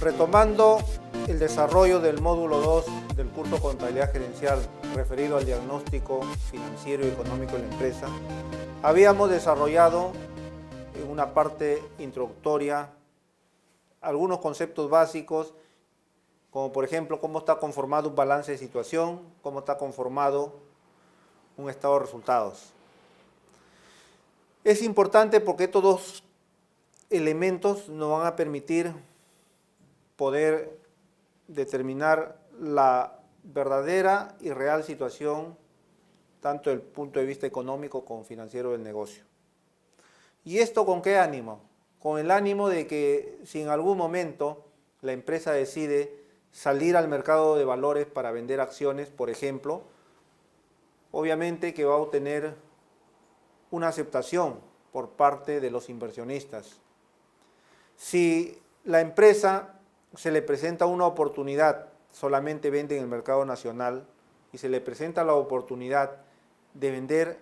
Retomando el desarrollo del módulo 2 del curso Contabilidad Gerencial referido al diagnóstico financiero y económico de la empresa, habíamos desarrollado en una parte introductoria algunos conceptos básicos, como por ejemplo cómo está conformado un balance de situación, cómo está conformado un estado de resultados. Es importante porque estos dos elementos nos van a permitir poder determinar la verdadera y real situación, tanto desde el punto de vista económico como financiero del negocio. ¿Y esto con qué ánimo? Con el ánimo de que si en algún momento la empresa decide salir al mercado de valores para vender acciones, por ejemplo, obviamente que va a obtener una aceptación por parte de los inversionistas. Si la empresa se le presenta una oportunidad, solamente vende en el mercado nacional, y se le presenta la oportunidad de vender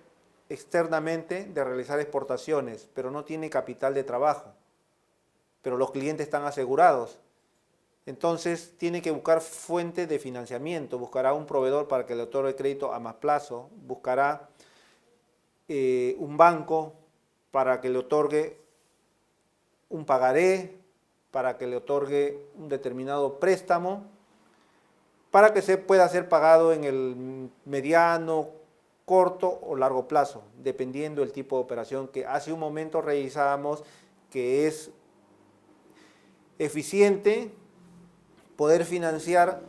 externamente, de realizar exportaciones, pero no tiene capital de trabajo, pero los clientes están asegurados, entonces tiene que buscar fuentes de financiamiento, buscará un proveedor para que le otorgue crédito a más plazo, buscará un banco para que le otorgue un pagaré, para que le otorgue un determinado préstamo, para que se pueda ser pagado en el mediano, corto o largo plazo, dependiendo del tipo de operación que hace un momento revisábamos que es eficiente poder financiar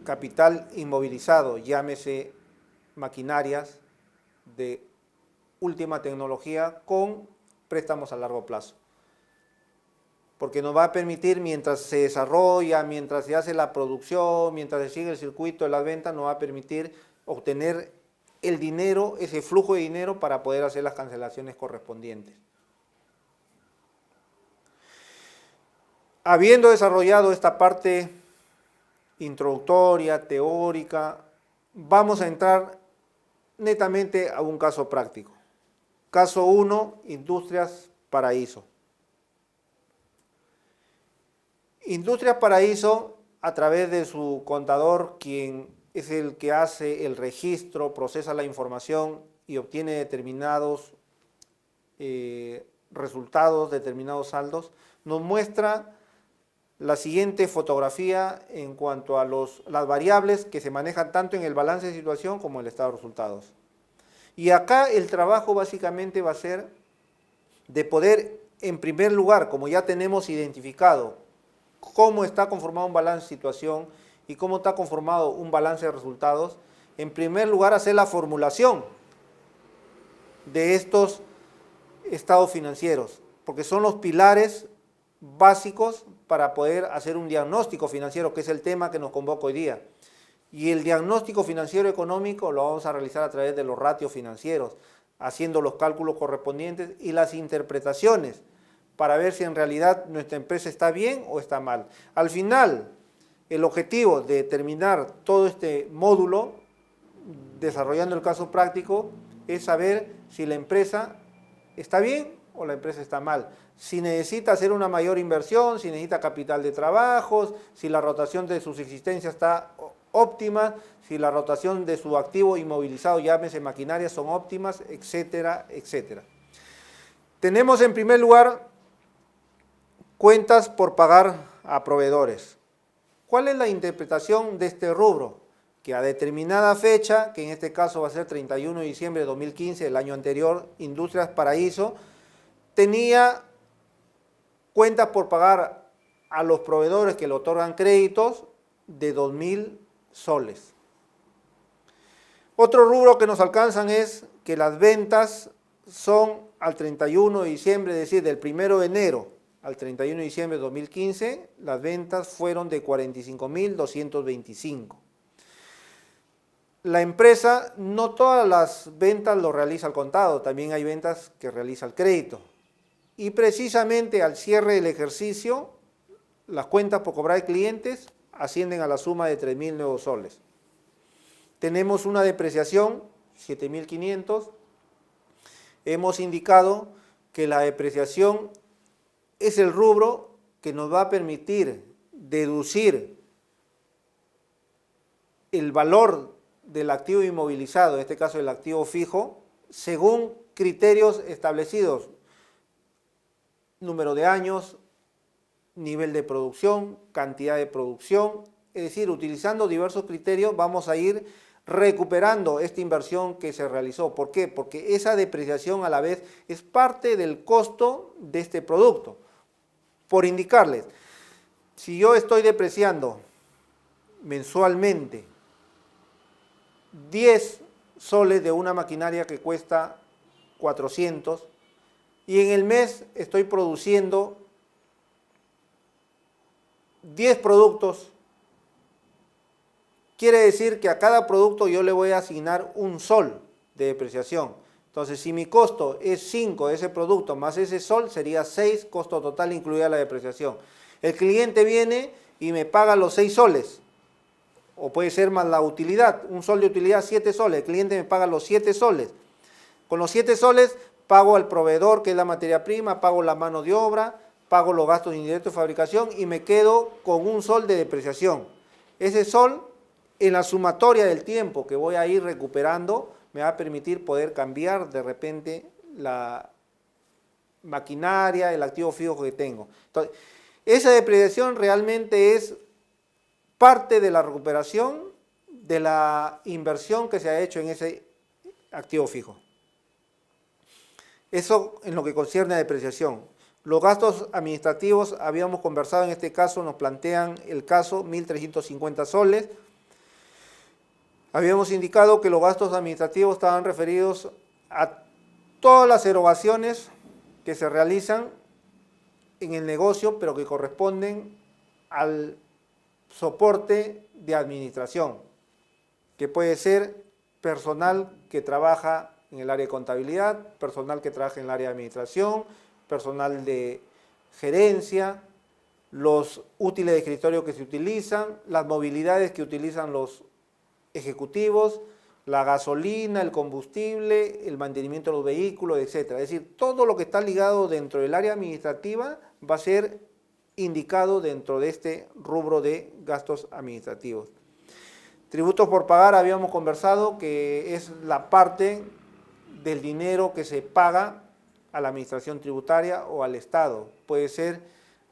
capital inmovilizado, llámese maquinarias de última tecnología con préstamos a largo plazo. Porque nos va a permitir, mientras se desarrolla, mientras se hace la producción, mientras se sigue el circuito de las ventas, nos va a permitir obtener el dinero, ese flujo de dinero para poder hacer las cancelaciones correspondientes. Habiendo desarrollado esta parte introductoria, teórica, vamos a entrar netamente a un caso práctico. Caso 1, Industrias Paraíso. Industrias Paraíso, a través de su contador, quien es el que hace el registro, procesa la información y obtiene determinados resultados, determinados saldos, nos muestra la siguiente fotografía en cuanto a las variables que se manejan tanto en el balance de situación como en el estado de resultados. Y acá el trabajo básicamente va a ser de poder, en primer lugar, como ya tenemos identificado cómo está conformado un balance de situación y cómo está conformado un balance de resultados, en primer lugar hacer la formulación de estos estados financieros, porque son los pilares básicos para poder hacer un diagnóstico financiero, que es el tema que nos convoca hoy día. Y el diagnóstico financiero económico lo vamos a realizar a través de los ratios financieros, haciendo los cálculos correspondientes y las interpretaciones, para ver si en realidad nuestra empresa está bien o está mal. Al final, el objetivo de terminar todo este módulo, desarrollando el caso práctico, es saber si la empresa está bien o la empresa está mal. Si necesita hacer una mayor inversión, si necesita capital de trabajos, si la rotación de sus existencias está óptima, si la rotación de su activo inmovilizado, llámese maquinaria, son óptimas, etcétera, etcétera. Tenemos en primer lugar cuentas por pagar a proveedores. ¿Cuál es la interpretación de este rubro? Que a determinada fecha, que en este caso va a ser 31 de diciembre de 2015, el año anterior, Industrias Paraíso, tenía cuentas por pagar a los proveedores que le otorgan créditos de 2.000 soles. Otro rubro que nos alcanzan es que las ventas son al 31 de diciembre, es decir, del 1 de enero al 31 de diciembre de 2015, las ventas fueron de 45.225. La empresa, no todas las ventas lo realiza al contado, también hay ventas que realiza al crédito. Y precisamente al cierre del ejercicio, las cuentas por cobrar de clientes ascienden a la suma de 3.000 nuevos soles. Tenemos una depreciación, 7.500. Hemos indicado que la depreciación es el rubro que nos va a permitir deducir el valor del activo inmovilizado, en este caso el activo fijo, según criterios establecidos, número de años, nivel de producción, cantidad de producción, es decir, utilizando diversos criterios vamos a ir recuperando esta inversión que se realizó. ¿Por qué? Porque esa depreciación a la vez es parte del costo de este producto. Por indicarles, si yo estoy depreciando mensualmente 10 soles de una maquinaria que cuesta 400 y en el mes estoy produciendo 10 productos, quiere decir que a cada producto yo le voy a asignar un sol de depreciación. Entonces, si mi costo es 5 de ese producto más ese sol, sería 6, costo total incluida la depreciación. El cliente viene y me paga los 6 soles, o puede ser más la utilidad, un sol de utilidad 7 soles, el cliente me paga los 7 soles. Con los 7 soles pago al proveedor, que es la materia prima, pago la mano de obra, pago los gastos indirectos de fabricación y me quedo con un sol de depreciación. Ese sol, en la sumatoria del tiempo que voy a ir recuperando, me va a permitir poder cambiar de repente la maquinaria, el activo fijo que tengo. Entonces, esa depreciación realmente es parte de la recuperación de la inversión que se ha hecho en ese activo fijo. Eso en lo que concierne a depreciación. Los gastos administrativos, habíamos conversado en este caso, nos plantean el caso 1.350 soles. Habíamos indicado que los gastos administrativos estaban referidos a todas las erogaciones que se realizan en el negocio, pero que corresponden al soporte de administración, que puede ser personal que trabaja en el área de contabilidad, personal que trabaja en el área de administración, personal de gerencia, los útiles de escritorio que se utilizan, las movilidades que utilizan los ejecutivos, la gasolina, el combustible, el mantenimiento de los vehículos, etc. Es decir, todo lo que está ligado dentro del área administrativa va a ser indicado dentro de este rubro de gastos administrativos. Tributos por pagar, habíamos conversado que es la parte del dinero que se paga a la administración tributaria o al Estado. Puede ser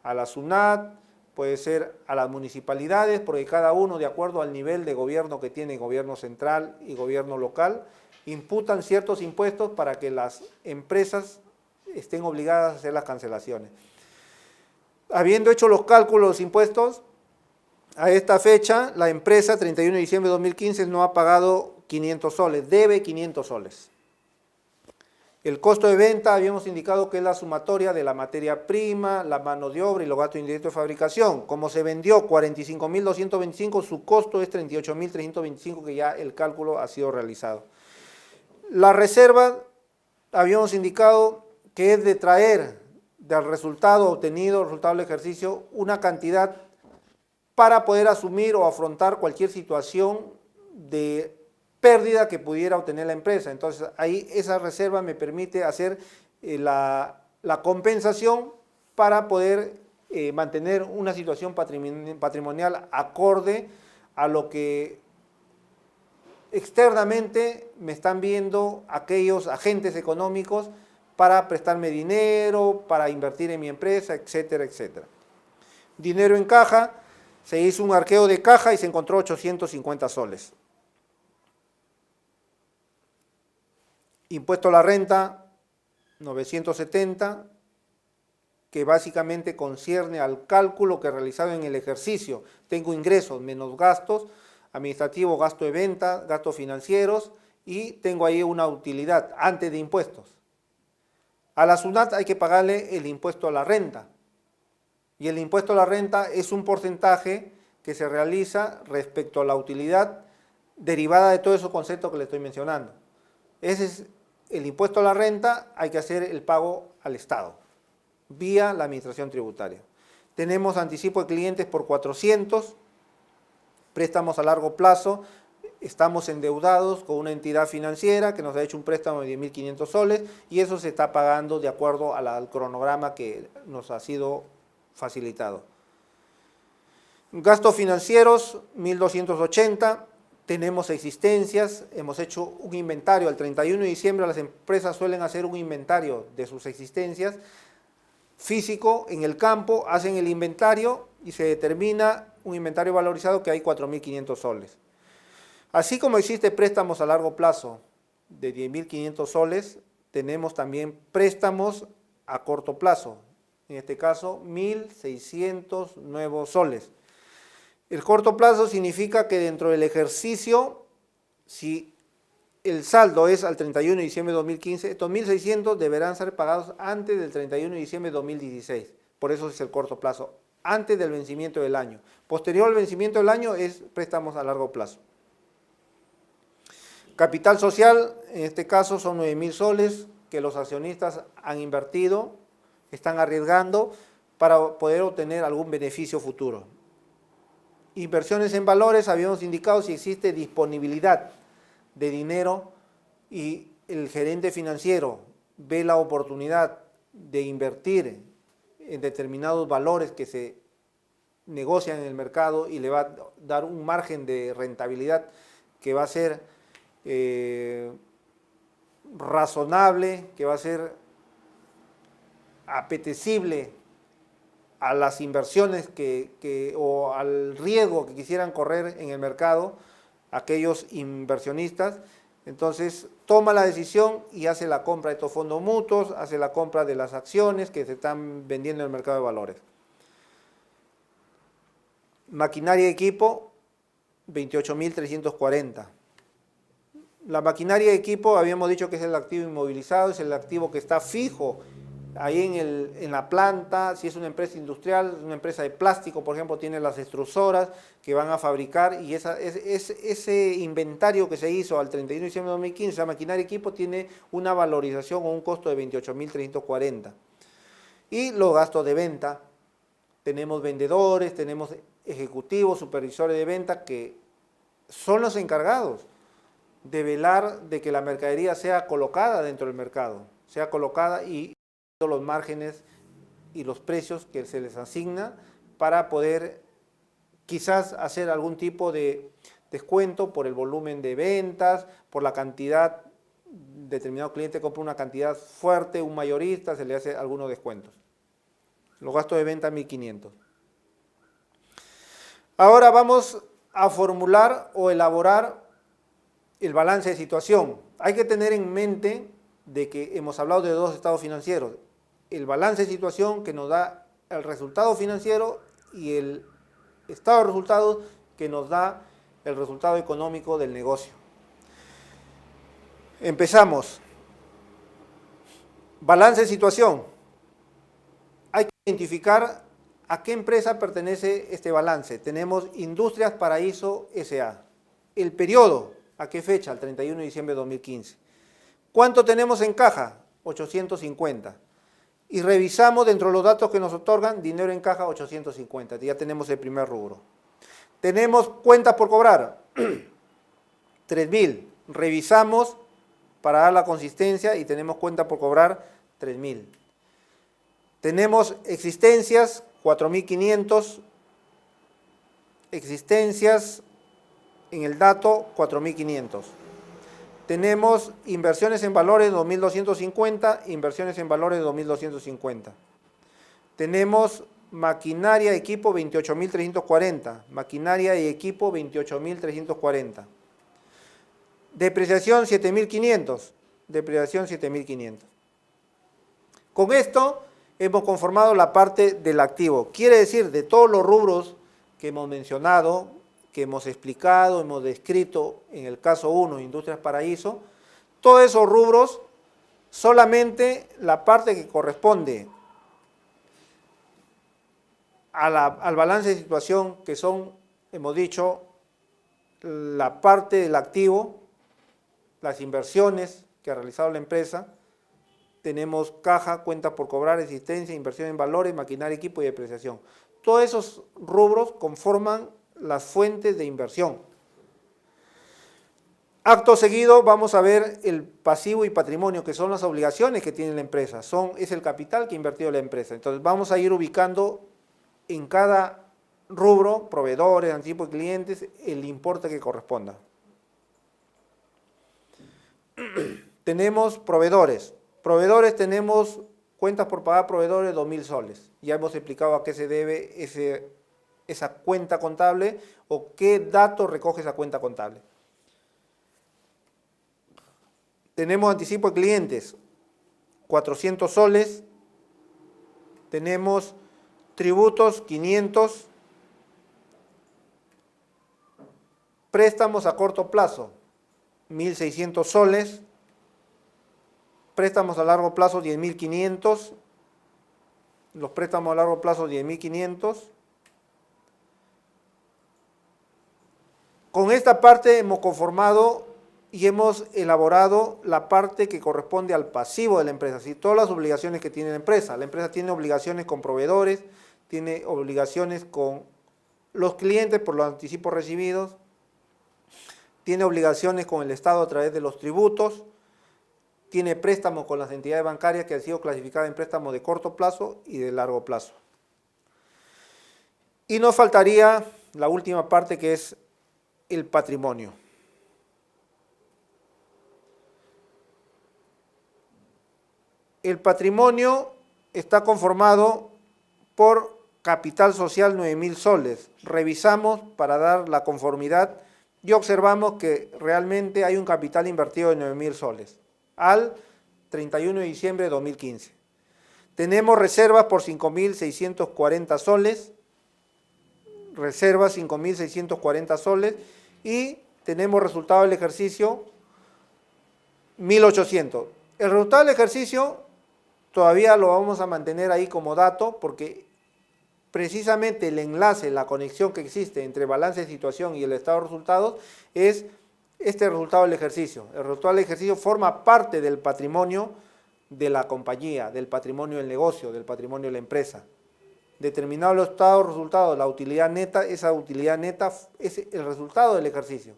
a la SUNAT, puede ser a las municipalidades, porque cada uno, de acuerdo al nivel de gobierno que tiene, gobierno central y gobierno local, imputan ciertos impuestos para que las empresas estén obligadas a hacer las cancelaciones. Habiendo hecho los cálculos de los impuestos, a esta fecha, la empresa, 31 de diciembre de 2015, no ha pagado 500 soles, debe 500 soles. El costo de venta habíamos indicado que es la sumatoria de la materia prima, la mano de obra y los gastos indirectos de fabricación. Como se vendió 45.225, su costo es 38.325, que ya el cálculo ha sido realizado. La reserva, habíamos indicado que es de traer del resultado obtenido, resultado del ejercicio, una cantidad para poder asumir o afrontar cualquier situación de pérdida que pudiera obtener la empresa. Entonces, ahí esa reserva me permite hacer la compensación para poder mantener una situación patrimonial acorde a lo que externamente me están viendo aquellos agentes económicos para prestarme dinero, para invertir en mi empresa, etcétera, etcétera. Dinero en caja, se hizo un arqueo de caja y se encontró 850 soles. Impuesto a la renta, 970, que básicamente concierne al cálculo que he realizado en el ejercicio. Tengo ingresos menos gastos, administrativo, gasto de venta, gastos financieros y tengo ahí una utilidad antes de impuestos. A la SUNAT hay que pagarle el impuesto a la renta. Y el impuesto a la renta es un porcentaje que se realiza respecto a la utilidad derivada de todos esos conceptos que le estoy mencionando. Ese es el impuesto a la renta, hay que hacer el pago al Estado, vía la administración tributaria. Tenemos anticipo de clientes por 400, préstamos a largo plazo, estamos endeudados con una entidad financiera que nos ha hecho un préstamo de 10.500 soles y eso se está pagando de acuerdo al cronograma que nos ha sido facilitado. Gastos financieros, 1.280. Tenemos existencias, hemos hecho un inventario. Al 31 de diciembre las empresas suelen hacer un inventario de sus existencias físico en el campo, hacen el inventario y se determina un inventario valorizado que hay 4.500 soles. Así como existe préstamos a largo plazo de 10.500 soles, tenemos también préstamos a corto plazo, en este caso 1.600 nuevos soles. El corto plazo significa que dentro del ejercicio, si el saldo es al 31 de diciembre de 2015, estos 1.600 deberán ser pagados antes del 31 de diciembre de 2016. Por eso es el corto plazo, antes del vencimiento del año. Posterior al vencimiento del año es préstamos a largo plazo. Capital social, en este caso son 9.000 soles que los accionistas han invertido, están arriesgando para poder obtener algún beneficio futuro. Inversiones en valores, habíamos indicado si existe disponibilidad de dinero y el gerente financiero ve la oportunidad de invertir en determinados valores que se negocian en el mercado y le va a dar un margen de rentabilidad que va a ser razonable, que va a ser apetecible a las inversiones o al riesgo que quisieran correr en el mercado, aquellos inversionistas, entonces toma la decisión y hace la compra de estos fondos mutuos, hace la compra de las acciones que se están vendiendo en el mercado de valores. Maquinaria y equipo, 28.340. La maquinaria y equipo habíamos dicho que es el activo inmovilizado, es el activo que está fijo ahí en la planta. Si es una empresa industrial, una empresa de plástico, por ejemplo, tiene las extrusoras que van a fabricar y ese inventario que se hizo al 31 de diciembre de 2015, la maquinaria y equipo tiene una valorización o un costo de 28.340. Y los gastos de venta, tenemos vendedores, tenemos ejecutivos, supervisores de venta que son los encargados de velar de que la mercadería sea colocada dentro del mercado, sea colocada y los márgenes y los precios que se les asigna para poder quizás hacer algún tipo de descuento por el volumen de ventas, por la cantidad, determinado cliente compra una cantidad fuerte, un mayorista, se le hace algunos descuentos. Los gastos de venta 1.500. Ahora vamos a formular o elaborar el balance de situación. Hay que tener en mente de que hemos hablado de dos estados financieros. El balance de situación que nos da el resultado financiero y el estado de resultados que nos da el resultado económico del negocio. Empezamos. Balance de situación. Hay que identificar a qué empresa pertenece este balance. Tenemos Industrias Paraíso S.A. El periodo, ¿a qué fecha? Al 31 de diciembre de 2015. ¿Cuánto tenemos en caja? 850. Y revisamos dentro de los datos que nos otorgan, dinero en caja 850. Ya tenemos el primer rubro. Tenemos cuentas por cobrar. 3.000. Revisamos para dar la consistencia y tenemos cuenta por cobrar 3.000. Tenemos existencias 4.500. Existencias en el dato 4.500. Tenemos inversiones en valores 2.250, inversiones en valores 2.250. Tenemos maquinaria y equipo 28.340, maquinaria y equipo 28.340. Depreciación 7.500, depreciación 7.500. Con esto hemos conformado la parte del activo. Quiere decir, de todos los rubros que hemos mencionado, que hemos explicado, hemos descrito en el caso 1, Industrias Paraíso, todos esos rubros, solamente la parte que corresponde al balance de situación, que son, hemos dicho, la parte del activo, las inversiones que ha realizado la empresa, tenemos caja, cuenta por cobrar, existencia, inversión en valores, maquinaria, equipo y depreciación. Todos esos rubros conforman las fuentes de inversión. Acto seguido vamos a ver el pasivo y patrimonio, que son las obligaciones que tiene la empresa, es el capital que ha invertido la empresa. Entonces vamos a ir ubicando en cada rubro, proveedores, anticipo de clientes, el importe que corresponda. Tenemos proveedores. Proveedores tenemos cuentas por pagar proveedores 2.000 soles. Ya hemos explicado a qué se debe esa cuenta contable o qué datos recoge esa cuenta contable. Tenemos anticipo de clientes, 400 soles. Tenemos tributos, 500. Préstamos a corto plazo, 1.600 soles. Préstamos a largo plazo, 10.500. Los préstamos a largo plazo, 10.500. Con esta parte hemos conformado y hemos elaborado la parte que corresponde al pasivo de la empresa, ¿sí? Todas las obligaciones que tiene la empresa. La empresa tiene obligaciones con proveedores, tiene obligaciones con los clientes por los anticipos recibidos, tiene obligaciones con el Estado a través de los tributos, tiene préstamos con las entidades bancarias que han sido clasificadas en préstamos de corto plazo y de largo plazo. Y nos faltaría la última parte, que es el patrimonio. El patrimonio está conformado por capital social 9.000 soles. Revisamos para dar la conformidad y observamos que realmente hay un capital invertido de 9.000 soles al 31 de diciembre de 2015. Tenemos reservas por 5.640 soles, reservas 5.640 soles, y tenemos resultado del ejercicio 1.800. El resultado del ejercicio todavía lo vamos a mantener ahí como dato, porque precisamente el enlace, la conexión que existe entre balance de situación y el estado de resultados es este resultado del ejercicio. El resultado del ejercicio forma parte del patrimonio de la compañía, del patrimonio del negocio, del patrimonio de la empresa. Determinado el estado de resultados, la utilidad neta, esa utilidad neta es el resultado del ejercicio.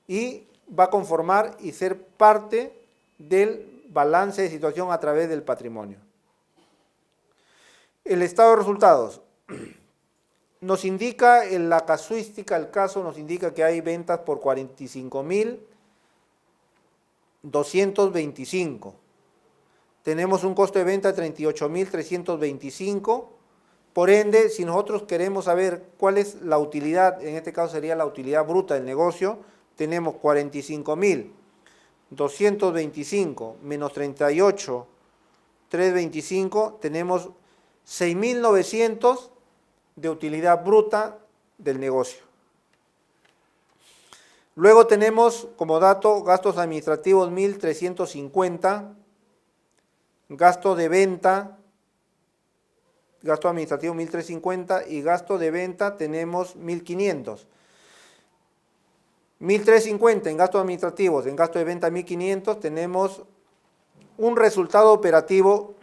Y va a conformar y ser parte del balance de situación a través del patrimonio. El estado de resultados nos indica, en la casuística, el caso nos indica que hay ventas por 45.225. Tenemos un costo de venta de 38.325. Por ende, si nosotros queremos saber cuál es la utilidad, en este caso sería la utilidad bruta del negocio, tenemos 45.225 menos 38.325, tenemos 6.900 de utilidad bruta del negocio. Luego tenemos como dato gastos administrativos 1.350, gasto de venta, gasto administrativo 1.350 y gasto de venta tenemos 1.500. 1.350 en gastos administrativos, en gasto de venta 1.500, tenemos un resultado operativo.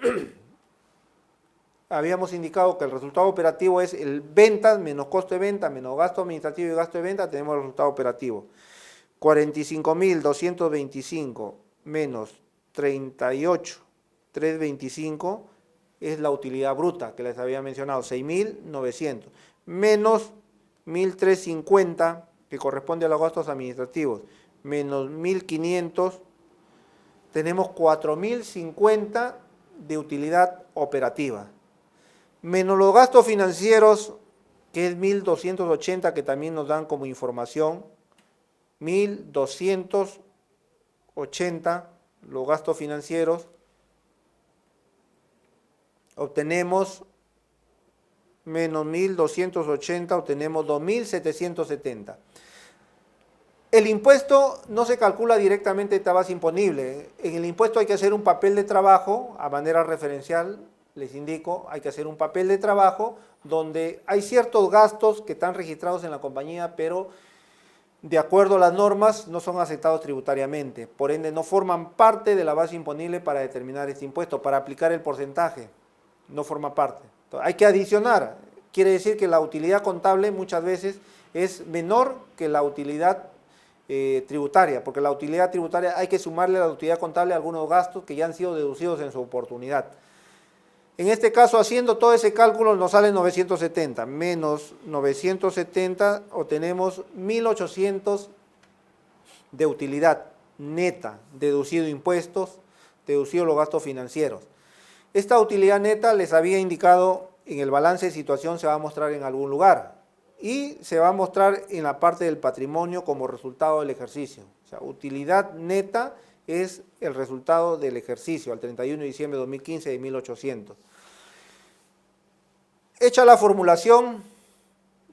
Habíamos indicado que el resultado operativo es el ventas menos costo de venta menos gasto administrativo y gasto de venta, tenemos el resultado operativo. 45.225 menos 38.325 es la utilidad bruta que les había mencionado, 6.900, menos 1.350 que corresponde a los gastos administrativos, menos 1.500, tenemos 4.050 de utilidad operativa. Menos los gastos financieros, que es 1.280, que también nos dan como información, 1.280 los gastos financieros, obtenemos menos 1.280, obtenemos 2.770. El impuesto no se calcula directamente de esta base imponible. En el impuesto hay que hacer un papel de trabajo a manera referencial. Les indico, hay que hacer un papel de trabajo donde hay ciertos gastos que están registrados en la compañía, pero de acuerdo a las normas no son aceptados tributariamente, por ende no forman parte de la base imponible para determinar este impuesto, para aplicar el porcentaje, no forma parte. Entonces, hay que adicionar, quiere decir que la utilidad contable muchas veces es menor que la utilidad tributaria, porque la utilidad tributaria hay que sumarle a la utilidad contable algunos gastos que ya han sido deducidos en su oportunidad. En este caso, haciendo todo ese cálculo, nos sale 970, menos 970, obtenemos 1.800 de utilidad neta, deducido impuestos, deducido los gastos financieros. Esta utilidad neta les había indicado en el balance de situación, se va a mostrar en algún lugar y se va a mostrar en la parte del patrimonio como resultado del ejercicio. O sea, utilidad neta es el resultado del ejercicio al 31 de diciembre de 2015 de 1.800. Hecha la formulación,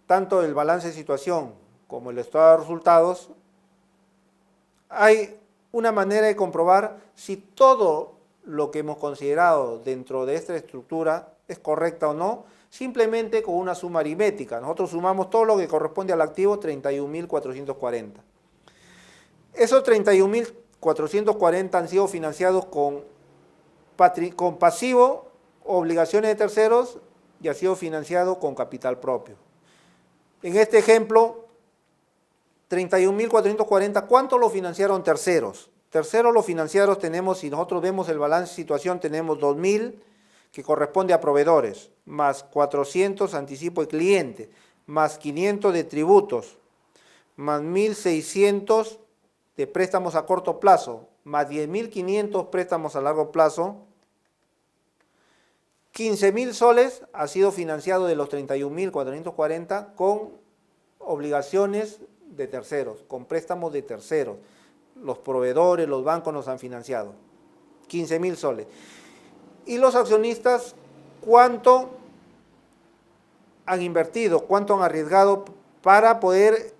tanto del balance de situación como el estado de resultados, hay una manera de comprobar si todo lo que hemos considerado dentro de esta estructura es correcta o no, simplemente con una suma aritmética. Nosotros sumamos todo lo que corresponde al activo, 31.440. Esos 31.440 han sido financiados con pasivo, obligaciones de terceros, y ha sido financiado con capital propio. En este ejemplo, 31.440, ¿cuánto lo financiaron terceros? Terceros lo financiaron tenemos, si nosotros vemos el balance de situación, tenemos 2.000 que corresponde a proveedores, más 400 anticipo de cliente, más 500 de tributos, más 1.600 de préstamos a corto plazo, más 10.500 préstamos a largo plazo. 15.000 soles ha sido financiado de los 31.440 con obligaciones de terceros, con préstamos de terceros. Los proveedores, los bancos nos han financiado. 15.000 soles. Y los accionistas, ¿cuánto han invertido? ¿Cuánto han arriesgado para poder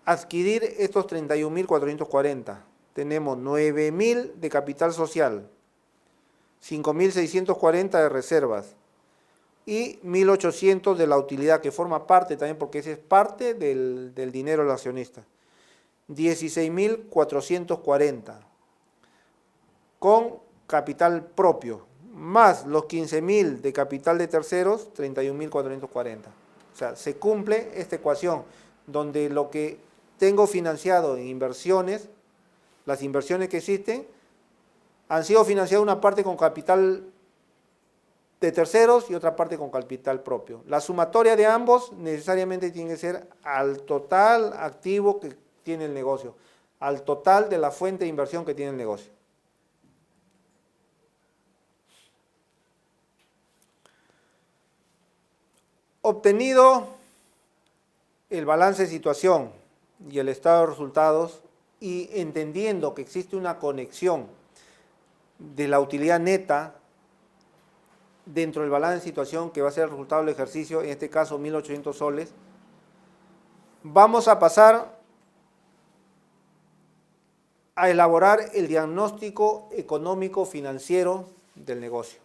adquirir estos 31.440? Tenemos 9.000 de capital social, 5.640 de reservas y 1.800 de la utilidad, que forma parte también, porque ese es parte del dinero del accionista. 16.440 con capital propio, más los 15.000 de capital de terceros, 31.440. O sea, se cumple esta ecuación, donde lo que tengo financiado en inversiones, las inversiones que existen, han sido financiadas una parte con capital de terceros y otra parte con capital propio. La sumatoria de ambos necesariamente tiene que ser al total activo que tiene el negocio, al total de la fuente de inversión que tiene el negocio. Obtenido el balance de situación y el estado de resultados, y entendiendo que existe una conexión de la utilidad neta dentro del balance de situación que va a ser el resultado del ejercicio, en este caso 1.800 soles, vamos a pasar a elaborar el diagnóstico económico financiero del negocio.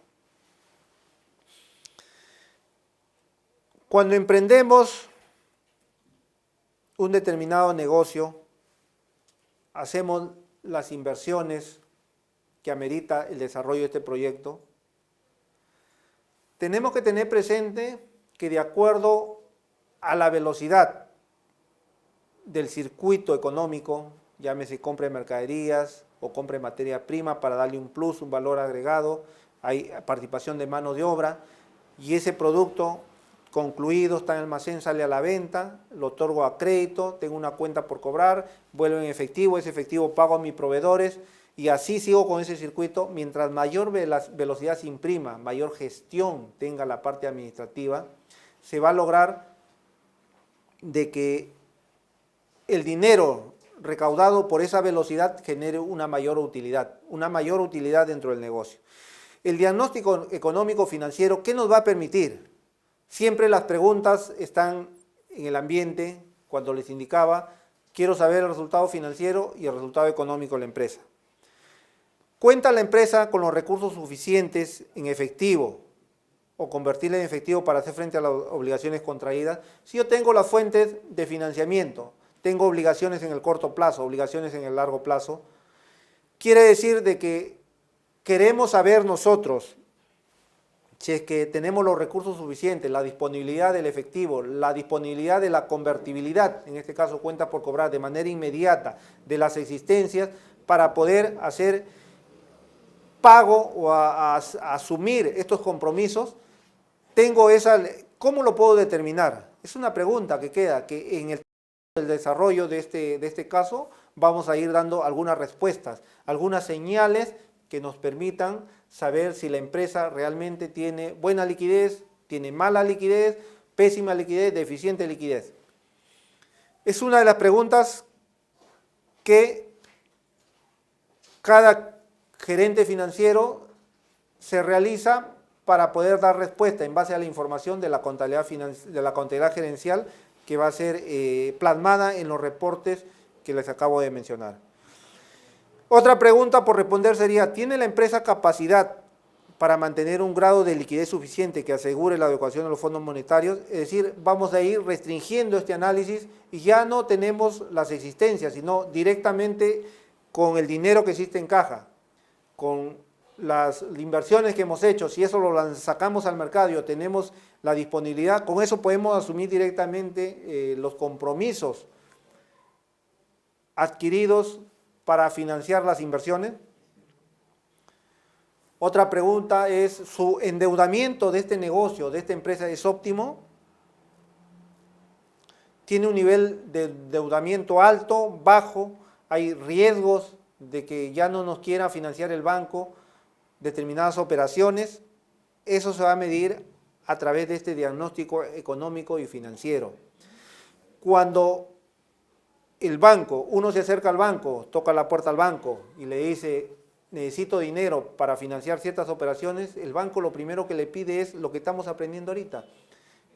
Cuando emprendemos un determinado negocio, hacemos las inversiones que amerita el desarrollo de este proyecto, tenemos que tener presente que de acuerdo a la velocidad del circuito económico, llámese compra de mercaderías o compra de materia prima para darle un plus, un valor agregado, hay participación de mano de obra, y ese producto concluido está en el almacén, sale a la venta, lo otorgo a crédito, tengo una cuenta por cobrar, vuelvo en efectivo, ese efectivo pago a mis proveedores, y así sigo con ese circuito. Mientras mayor velocidad se imprima, mayor gestión tenga la parte administrativa, se va a lograr de que el dinero recaudado por esa velocidad genere una mayor utilidad dentro del negocio. El diagnóstico económico financiero, ¿qué nos va a permitir? Siempre las preguntas están en el ambiente, cuando les indicaba, quiero saber el resultado financiero y el resultado económico de la empresa. ¿Cuenta la empresa con los recursos suficientes en efectivo o convertirla en efectivo para hacer frente a las obligaciones contraídas? Si yo tengo las fuentes de financiamiento, tengo obligaciones en el corto plazo, obligaciones en el largo plazo, quiere decir de que queremos saber nosotros si es que tenemos los recursos suficientes, la disponibilidad del efectivo, la disponibilidad de la convertibilidad, en este caso cuentas por cobrar de manera inmediata de las existencias, para poder pago o a asumir estos compromisos, ¿cómo lo puedo determinar? Es una pregunta que queda, que en el desarrollo de este caso vamos a ir dando algunas respuestas, algunas señales que nos permitan saber si la empresa realmente tiene buena liquidez, tiene mala liquidez, pésima liquidez, deficiente liquidez. Es una de las preguntas que cada gerente financiero se realiza para poder dar respuesta en base a la información de la contabilidad gerencial que va a ser plasmada en los reportes que les acabo de mencionar. Otra pregunta por responder sería, ¿tiene la empresa capacidad para mantener un grado de liquidez suficiente que asegure la adecuación de los fondos monetarios? Es decir, vamos a ir restringiendo este análisis y ya no tenemos las existencias, sino directamente con el dinero que existe en caja, con las inversiones que hemos hecho, si eso lo sacamos al mercado y obtenemos la disponibilidad, con eso podemos asumir directamente los compromisos adquiridos para financiar las inversiones. Otra pregunta es, ¿su endeudamiento de este negocio, de esta empresa, es óptimo? ¿Tiene un nivel de endeudamiento alto, bajo? ¿Hay riesgos de que ya no nos quiera financiar el banco determinadas operaciones? Eso se va a medir a través de este diagnóstico económico y financiero. Cuando uno se acerca al banco, toca la puerta al banco y le dice, necesito dinero para financiar ciertas operaciones, el banco lo primero que le pide es lo que estamos aprendiendo ahorita,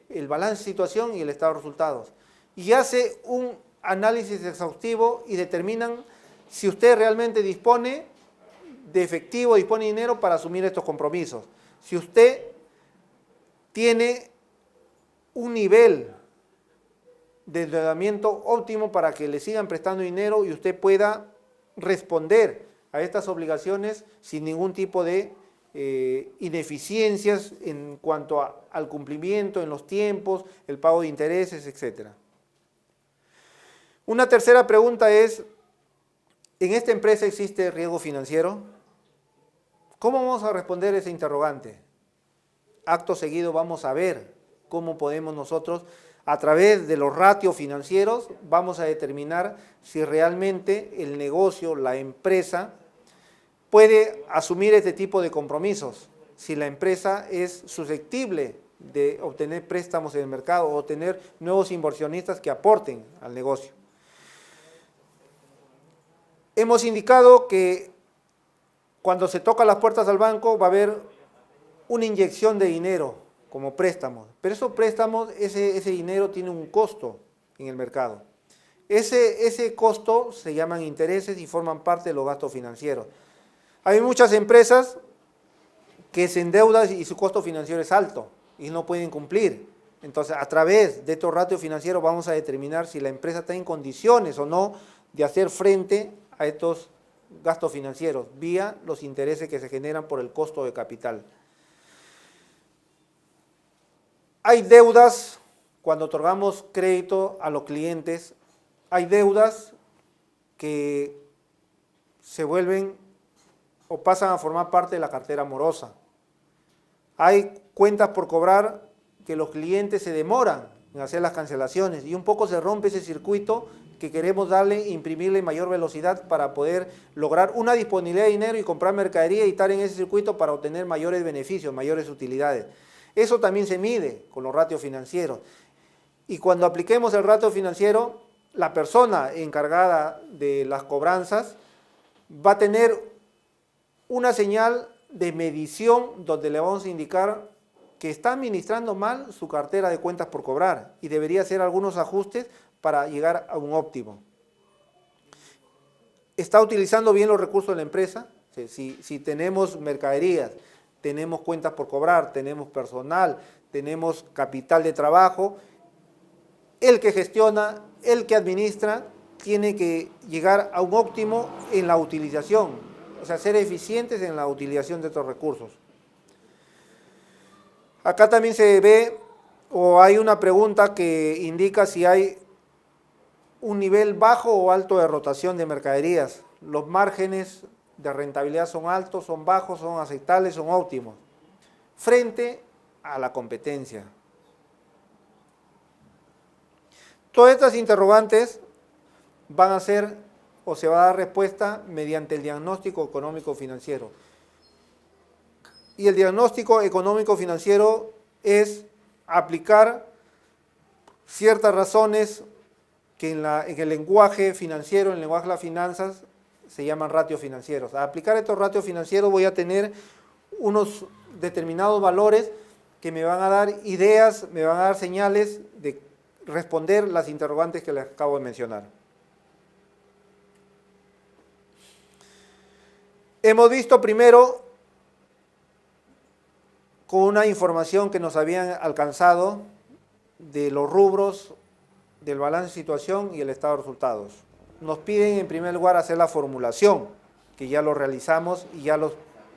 el balance de situación y el estado de resultados. Y hace un análisis exhaustivo y determinan si usted realmente dispone de efectivo, dispone de dinero para asumir estos compromisos. Si usted tiene un nivel de endeudamiento óptimo para que le sigan prestando dinero y usted pueda responder a estas obligaciones sin ningún tipo de ineficiencias en cuanto al cumplimiento en los tiempos, el pago de intereses, etc. Una tercera pregunta es, ¿en esta empresa existe riesgo financiero? ¿Cómo vamos a responder ese interrogante? Acto seguido vamos a ver cómo podemos nosotros, a través de los ratios financieros, vamos a determinar si realmente el negocio, la empresa, puede asumir este tipo de compromisos, si la empresa es susceptible de obtener préstamos en el mercado o tener nuevos inversionistas que aporten al negocio. Hemos indicado que cuando se toca las puertas al banco va a haber una inyección de dinero como préstamos, pero esos préstamos, ese dinero tiene un costo en el mercado. Ese costo se llaman intereses y forman parte de los gastos financieros. Hay muchas empresas que se endeudan y su costo financiero es alto y no pueden cumplir. Entonces, a través de estos ratios financieros vamos a determinar si la empresa está en condiciones o no de hacer frente a estos gastos financieros vía los intereses que se generan por el costo de capital. Hay deudas, cuando otorgamos crédito a los clientes, hay deudas que se vuelven o pasan a formar parte de la cartera morosa. Hay cuentas por cobrar que los clientes se demoran en hacer las cancelaciones y un poco se rompe ese circuito que queremos imprimirle mayor velocidad para poder lograr una disponibilidad de dinero y comprar mercadería y estar en ese circuito para obtener mayores beneficios, mayores utilidades. Eso también se mide con los ratios financieros. Y cuando apliquemos el ratio financiero, la persona encargada de las cobranzas va a tener una señal de medición donde le vamos a indicar que está administrando mal su cartera de cuentas por cobrar y debería hacer algunos ajustes para llegar a un óptimo. ¿Está utilizando bien los recursos de la empresa? Si tenemos mercaderías, tenemos cuentas por cobrar, tenemos personal, tenemos capital de trabajo, el que gestiona, el que administra, tiene que llegar a un óptimo en la utilización, o sea, ser eficientes en la utilización de estos recursos. Acá también se ve, o hay una pregunta que indica si hay un nivel bajo o alto de rotación de mercaderías. Los márgenes de rentabilidad son altos, son bajos, son aceptables, son óptimos, frente a la competencia. Todas estas interrogantes van a ser o se va a dar respuesta mediante el diagnóstico económico-financiero. Y el diagnóstico económico-financiero es aplicar ciertas razones que en el lenguaje financiero, en el lenguaje de las finanzas, se llaman ratios financieros. Al aplicar estos ratios financieros voy a tener unos determinados valores que me van a dar ideas, me van a dar señales de responder las interrogantes que les acabo de mencionar. Hemos visto primero con una información que nos habían alcanzado de los rubros del balance de situación y el estado de resultados. Nos piden en primer lugar hacer la formulación, que ya lo realizamos y ya lo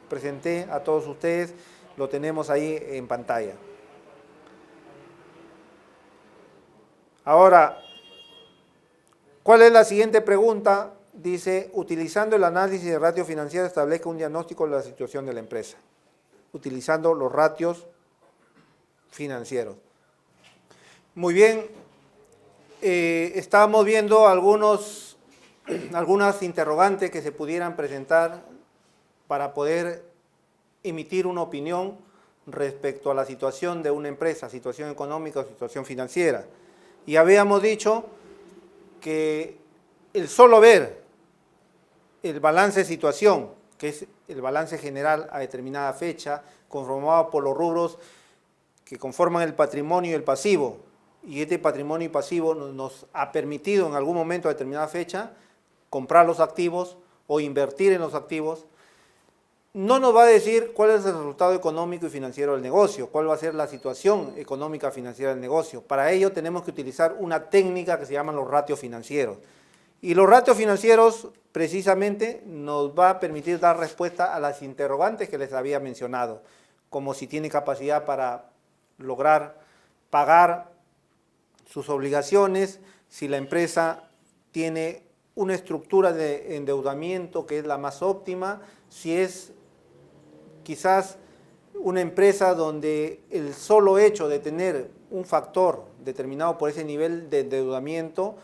presenté a todos ustedes, lo tenemos ahí en pantalla. Ahora, ¿cuál es la siguiente pregunta? Dice, utilizando el análisis de ratio financiero establezca un diagnóstico de la situación de la empresa, utilizando los ratios financieros. Muy bien, estábamos viendo algunas interrogantes que se pudieran presentar para poder emitir una opinión respecto a la situación de una empresa, situación económica o situación financiera. Y habíamos dicho que el solo ver el balance de situación, que es el balance general a determinada fecha, conformado por los rubros que conforman el patrimonio y el pasivo, y este patrimonio y pasivo nos ha permitido en algún momento a determinada fecha comprar los activos o invertir en los activos, no nos va a decir cuál es el resultado económico y financiero del negocio, cuál va a ser la situación económica financiera del negocio. Para ello tenemos que utilizar una técnica que se llama los ratios financieros. Y los ratios financieros precisamente nos va a permitir dar respuesta a las interrogantes que les había mencionado, como si tiene capacidad para lograr pagar sus obligaciones, si la empresa tiene una estructura de endeudamiento que es la más óptima, si es quizás una empresa donde el solo hecho de tener un factor determinado por ese nivel de endeudamiento,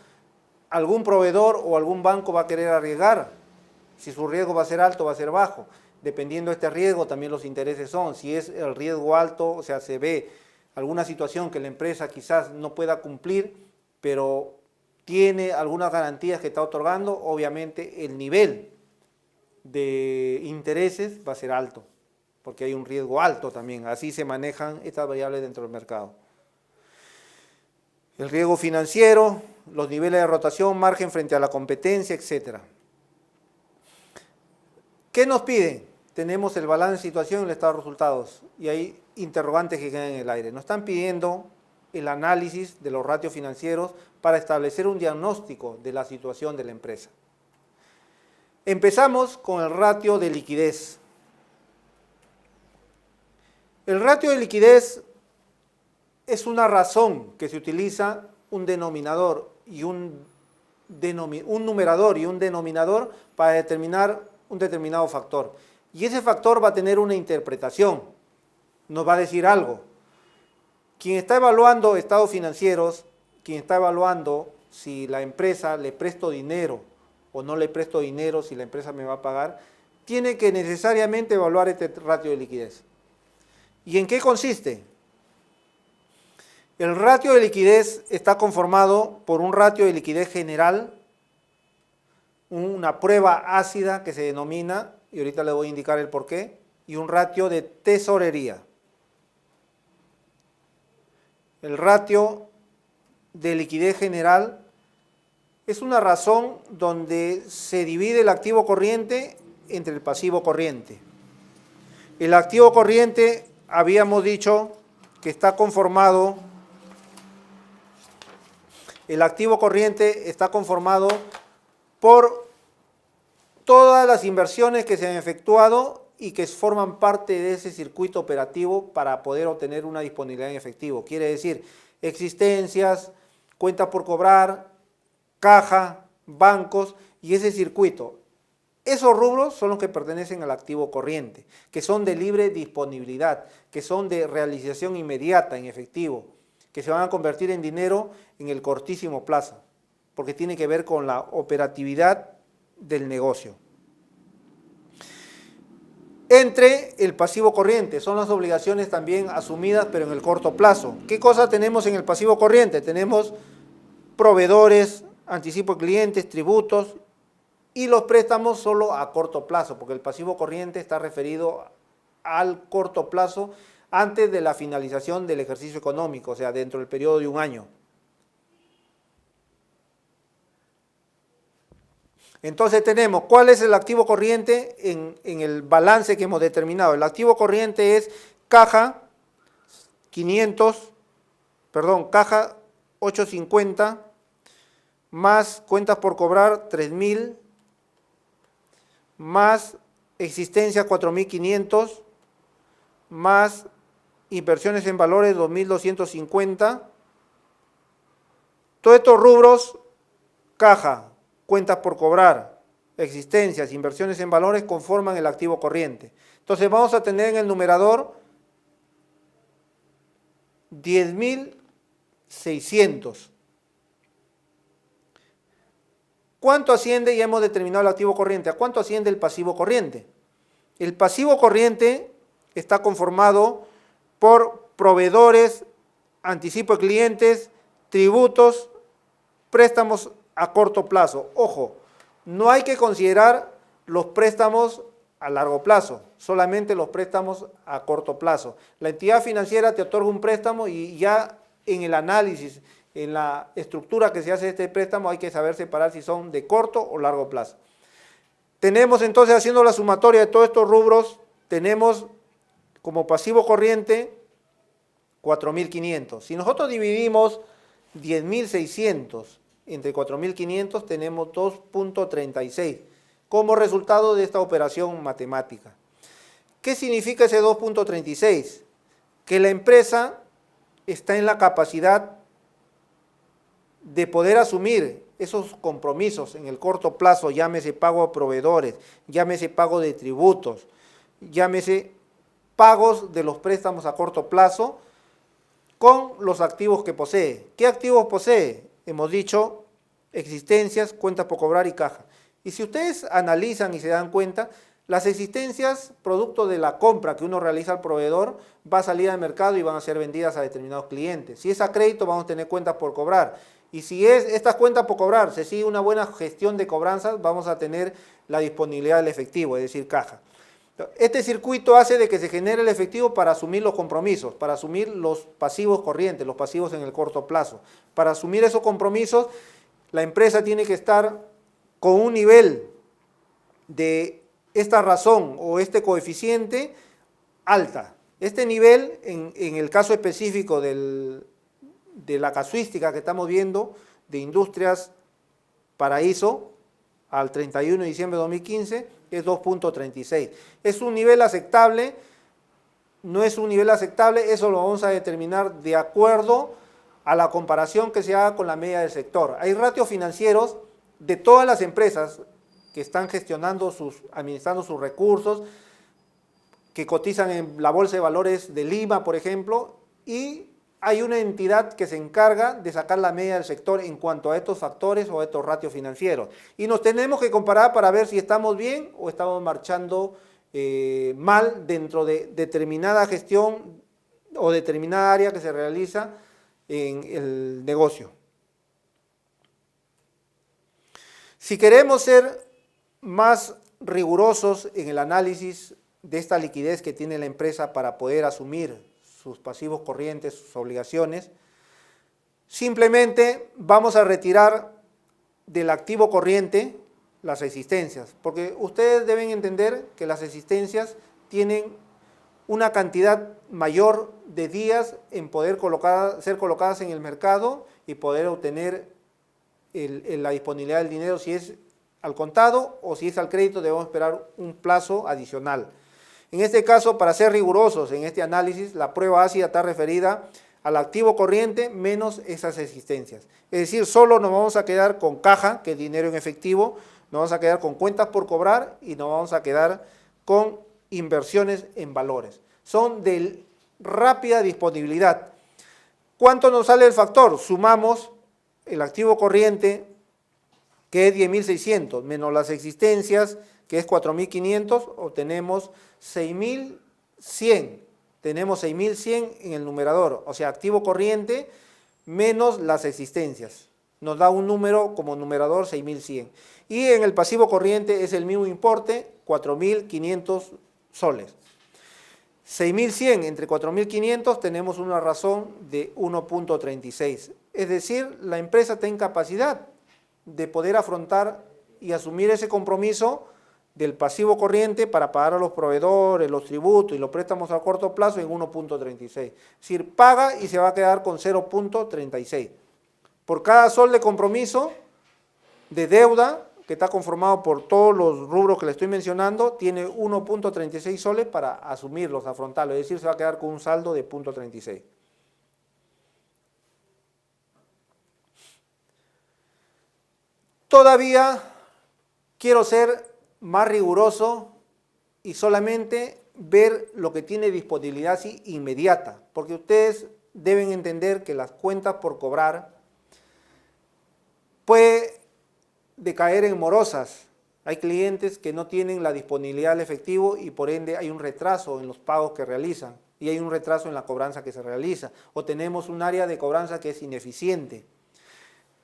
algún proveedor o algún banco va a querer arriesgar, si su riesgo va a ser alto o va a ser bajo. Dependiendo de este riesgo también los intereses son, si es el riesgo alto, o sea, se ve alguna situación que la empresa quizás no pueda cumplir, pero tiene algunas garantías que está otorgando, obviamente el nivel de intereses va a ser alto, porque hay un riesgo alto también, así se manejan estas variables dentro del mercado. El riesgo financiero, los niveles de rotación, margen frente a la competencia, etc. ¿Qué nos piden? Tenemos el balance de situación y el estado de resultados, y hay interrogantes que quedan en el aire. Nos están pidiendo el análisis de los ratios financieros para establecer un diagnóstico de la situación de la empresa. Empezamos con el ratio de liquidez. El ratio de liquidez es una razón que se utiliza un denominador y un numerador y un denominador para determinar un determinado factor. Y ese factor va a tener una interpretación, nos va a decir algo. Quien está evaluando estados financieros, quien está evaluando si la empresa le presto dinero o no le presto dinero, si la empresa me va a pagar, tiene que necesariamente evaluar este ratio de liquidez. ¿Y en qué consiste? El ratio de liquidez está conformado por un ratio de liquidez general, una prueba ácida que se denomina, y ahorita le voy a indicar el porqué, y un ratio de tesorería. El ratio de liquidez general es una razón donde se divide el activo corriente entre el pasivo corriente. El activo corriente, habíamos dicho que está conformado, el activo corriente está conformado por todas las inversiones que se han efectuado y que forman parte de ese circuito operativo para poder obtener una disponibilidad en efectivo. Quiere decir, existencias, cuentas por cobrar, caja, bancos y ese circuito. Esos rubros son los que pertenecen al activo corriente, que son de libre disponibilidad, que son de realización inmediata en efectivo, que se van a convertir en dinero en el cortísimo plazo, porque tiene que ver con la operatividad del negocio. Entre el pasivo corriente, son las obligaciones también asumidas, pero en el corto plazo. ¿Qué cosa tenemos en el pasivo corriente? Tenemos proveedores, anticipo de clientes, tributos y los préstamos solo a corto plazo, porque el pasivo corriente está referido al corto plazo antes de la finalización del ejercicio económico, o sea, dentro del periodo de un año. Entonces tenemos, ¿cuál es el activo corriente en el balance que hemos determinado? El activo corriente es caja 850 más cuentas por cobrar 3.000 más existencia 4.500 más inversiones en valores 2.250. Todos estos rubros, caja, cuentas por cobrar, existencias, inversiones en valores, conforman el activo corriente. Entonces vamos a tener en el numerador 10.600. ¿Cuánto asciende? Ya hemos determinado el activo corriente. ¿A cuánto asciende el pasivo corriente? El pasivo corriente está conformado por proveedores, anticipo de clientes, tributos, préstamos a corto plazo. Ojo, no hay que considerar los préstamos a largo plazo, solamente los préstamos a corto plazo. La entidad financiera te otorga un préstamo y ya en el análisis, en la estructura que se hace de este préstamo, hay que saber separar si son de corto o largo plazo. Tenemos entonces, haciendo la sumatoria de todos estos rubros, tenemos como pasivo corriente 4.500. Si nosotros dividimos 10.600 entre 4.500, tenemos 2.36 como resultado de esta operación matemática. ¿Qué significa ese 2.36? Que la empresa está en la capacidad de poder asumir esos compromisos en el corto plazo, llámese pago a proveedores, llámese pago de tributos, llámese pagos de los préstamos a corto plazo, con los activos que posee. ¿Qué activos posee? Hemos dicho existencias, cuentas por cobrar y caja. Y si ustedes analizan y se dan cuenta, las existencias, producto de la compra que uno realiza al proveedor, va a salir al mercado y van a ser vendidas a determinados clientes. Si es a crédito, vamos a tener cuentas por cobrar. Y si es estas cuentas por cobrar, se sigue una buena gestión de cobranzas, vamos a tener la disponibilidad del efectivo, es decir, caja. Este circuito hace de que se genere el efectivo para asumir los compromisos, para asumir los pasivos corrientes, los pasivos en el corto plazo. Para asumir esos compromisos, la empresa tiene que estar con un nivel de esta razón o este coeficiente alta. Este nivel, en el caso específico de la casuística que estamos viendo, de Industrias Paraíso, al 31 de diciembre de 2015, es 2.36. ¿Es un nivel aceptable? No es un nivel aceptable, eso lo vamos a determinar de acuerdo a la comparación que se haga con la media del sector. Hay ratios financieros de todas las empresas que están administrando sus recursos, que cotizan en la Bolsa de Valores de Lima, por ejemplo, y hay una entidad que se encarga de sacar la media del sector en cuanto a estos factores o a estos ratios financieros. Y nos tenemos que comparar para ver si estamos bien o estamos marchando mal dentro de determinada gestión o determinada área que se realiza en el negocio. Si queremos ser más rigurosos en el análisis de esta liquidez que tiene la empresa para poder asumir sus pasivos corrientes, sus obligaciones, simplemente vamos a retirar del activo corriente las existencias, porque ustedes deben entender que las existencias tienen una cantidad mayor de días en poder ser colocadas en el mercado y poder obtener la disponibilidad del dinero, si es al contado o si es al crédito, debemos esperar un plazo adicional. En este caso, para ser rigurosos en este análisis, la prueba ácida está referida al activo corriente menos esas existencias. Es decir, solo nos vamos a quedar con caja, que es dinero en efectivo, nos vamos a quedar con cuentas por cobrar y nos vamos a quedar con inversiones en valores. Son de rápida disponibilidad. ¿Cuánto nos sale el factor? Sumamos el activo corriente, que es 10.600, menos las existencias, que es 4.500, obtenemos 6.100. Tenemos 6.100 en el numerador, o sea, activo corriente menos las existencias. Nos da un número como numerador 6.100. Y en el pasivo corriente es el mismo importe, 4.500 soles. 6.100 entre 4.500 tenemos una razón de 1.36. Es decir, la empresa está en capacidad de poder afrontar y asumir ese compromiso del pasivo corriente para pagar a los proveedores, los tributos y los préstamos a corto plazo en 1.36. Es decir, paga y se va a quedar con 0.36. Por cada sol de compromiso de deuda, que está conformado por todos los rubros que le estoy mencionando, tiene 1.36 soles para asumirlos, afrontarlos, es decir, se va a quedar con un saldo de 0.36. Todavía quiero ser más riguroso y solamente ver lo que tiene disponibilidad así inmediata, porque ustedes deben entender que las cuentas por cobrar puede decaer en morosas. Hay clientes que no tienen la disponibilidad del efectivo y por ende hay un retraso en los pagos que realizan y hay un retraso en la cobranza que se realiza, o tenemos un área de cobranza que es ineficiente.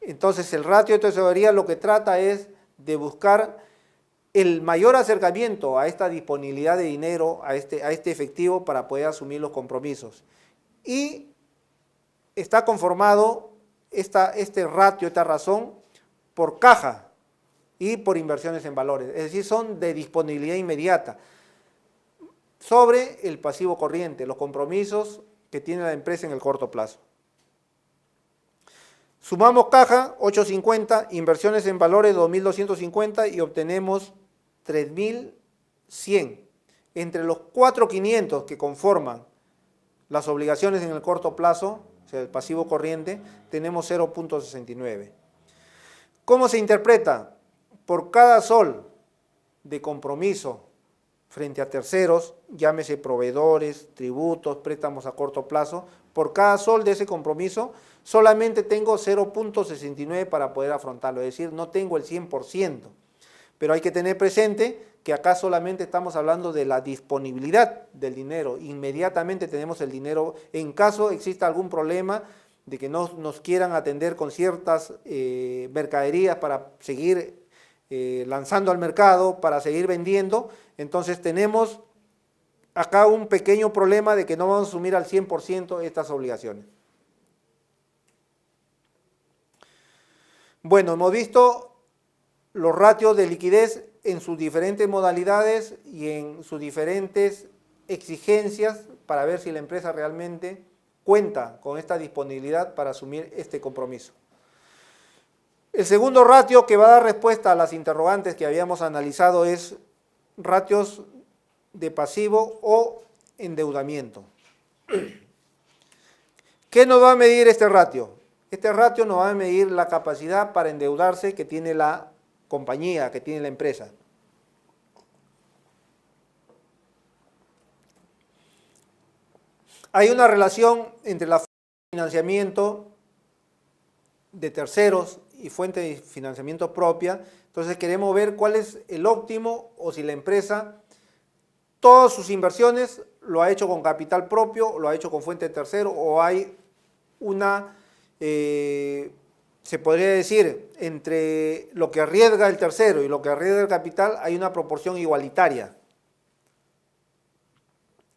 Entonces el ratio de tesorería lo que trata es de buscar el mayor acercamiento a esta disponibilidad de dinero, a este efectivo para poder asumir los compromisos. Y está conformado este ratio, esta razón, por caja y por inversiones en valores. Es decir, son de disponibilidad inmediata sobre el pasivo corriente, los compromisos que tiene la empresa en el corto plazo. Sumamos caja, 850, inversiones en valores, 2.250 y obtenemos 3.100. Entre los 4.500 que conforman las obligaciones en el corto plazo, o sea, el pasivo corriente, tenemos 0.69. ¿Cómo se interpreta? Por cada sol de compromiso frente a terceros, llámese proveedores, tributos, préstamos a corto plazo, por cada sol de ese compromiso, solamente tengo 0.69 para poder afrontarlo, es decir, no tengo el 100%. Pero hay que tener presente que acá solamente estamos hablando de la disponibilidad del dinero. Inmediatamente tenemos el dinero en caso exista algún problema de que no nos quieran atender con ciertas mercaderías para seguir lanzando al mercado, para seguir vendiendo. Entonces tenemos acá un pequeño problema de que no vamos a asumir al 100% estas obligaciones. Bueno, hemos visto los ratios de liquidez en sus diferentes modalidades y en sus diferentes exigencias para ver si la empresa realmente cuenta con esta disponibilidad para asumir este compromiso. El segundo ratio que va a dar respuesta a las interrogantes que habíamos analizado es ratios de pasivo o endeudamiento. ¿Qué nos va a medir este ratio? Este ratio nos va a medir la capacidad para endeudarse que tiene la compañía, que tiene la empresa. Hay una relación entre la fuente de financiamiento de terceros y fuente de financiamiento propia. Entonces queremos ver cuál es el óptimo o si la empresa, todas sus inversiones lo ha hecho con capital propio, lo ha hecho con fuente de tercero o hay una, se podría decir, entre lo que arriesga el tercero y lo que arriesga el capital hay una proporción igualitaria.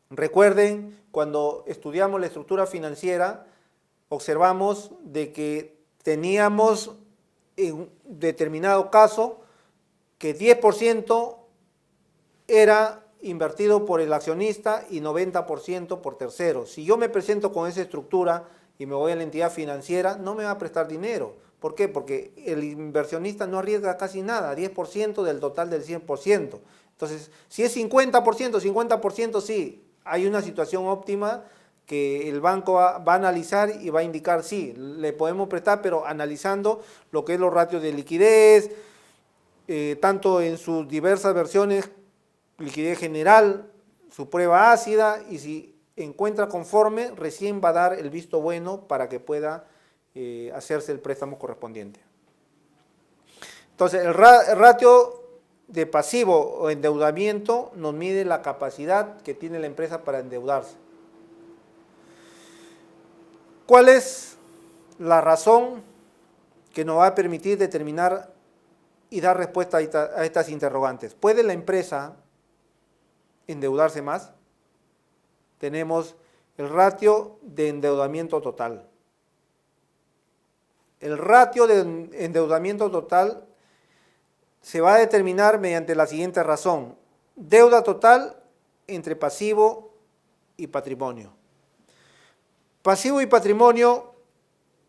Recuerden, cuando estudiamos la estructura financiera, observamos de que teníamos en un determinado caso que 10% era invertido por el accionista y 90% por terceros. Si yo me presento con esa estructura y me voy a la entidad financiera, no me va a prestar dinero. ¿Por qué? Porque el inversionista no arriesga casi nada, 10% del total del 100%. Entonces, si es 50%, 50% sí, hay una situación óptima que el banco va a analizar y va a indicar, sí, le podemos prestar, pero analizando lo que es los ratios de liquidez, tanto en sus diversas versiones, liquidez general, su prueba ácida, y si encuentra conforme, recién va a dar el visto bueno para que pueda hacerse el préstamo correspondiente. Entonces, el ratio de pasivo o endeudamiento nos mide la capacidad que tiene la empresa para endeudarse. ¿Cuál es la razón que nos va a permitir determinar y dar respuesta a estas interrogantes? ¿Puede la empresa endeudarse más? Tenemos el ratio de endeudamiento total. El ratio de endeudamiento total se va a determinar mediante la siguiente razón: deuda total entre pasivo y patrimonio. Pasivo y patrimonio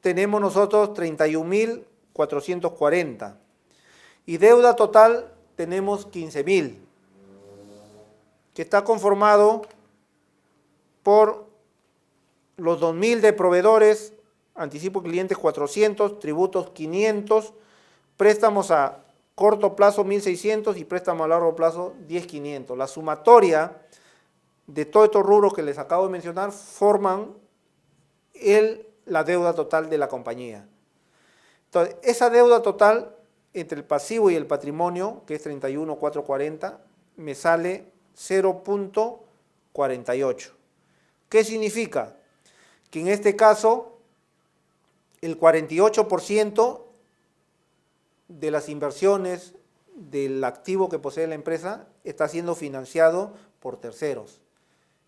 tenemos nosotros 31.440 y deuda total tenemos 15.000, que está conformado por los 2.000 de proveedores, anticipo clientes 400, tributos 500, préstamos a corto plazo 1.600 y préstamo a largo plazo 10.500. La sumatoria de todos estos rubros que les acabo de mencionar forman la deuda total de la compañía. Entonces, esa deuda total entre el pasivo y el patrimonio, que es 31.440, me sale 0.48. ¿Qué significa? Que en este caso el 48% de las inversiones del activo que posee la empresa está siendo financiado por terceros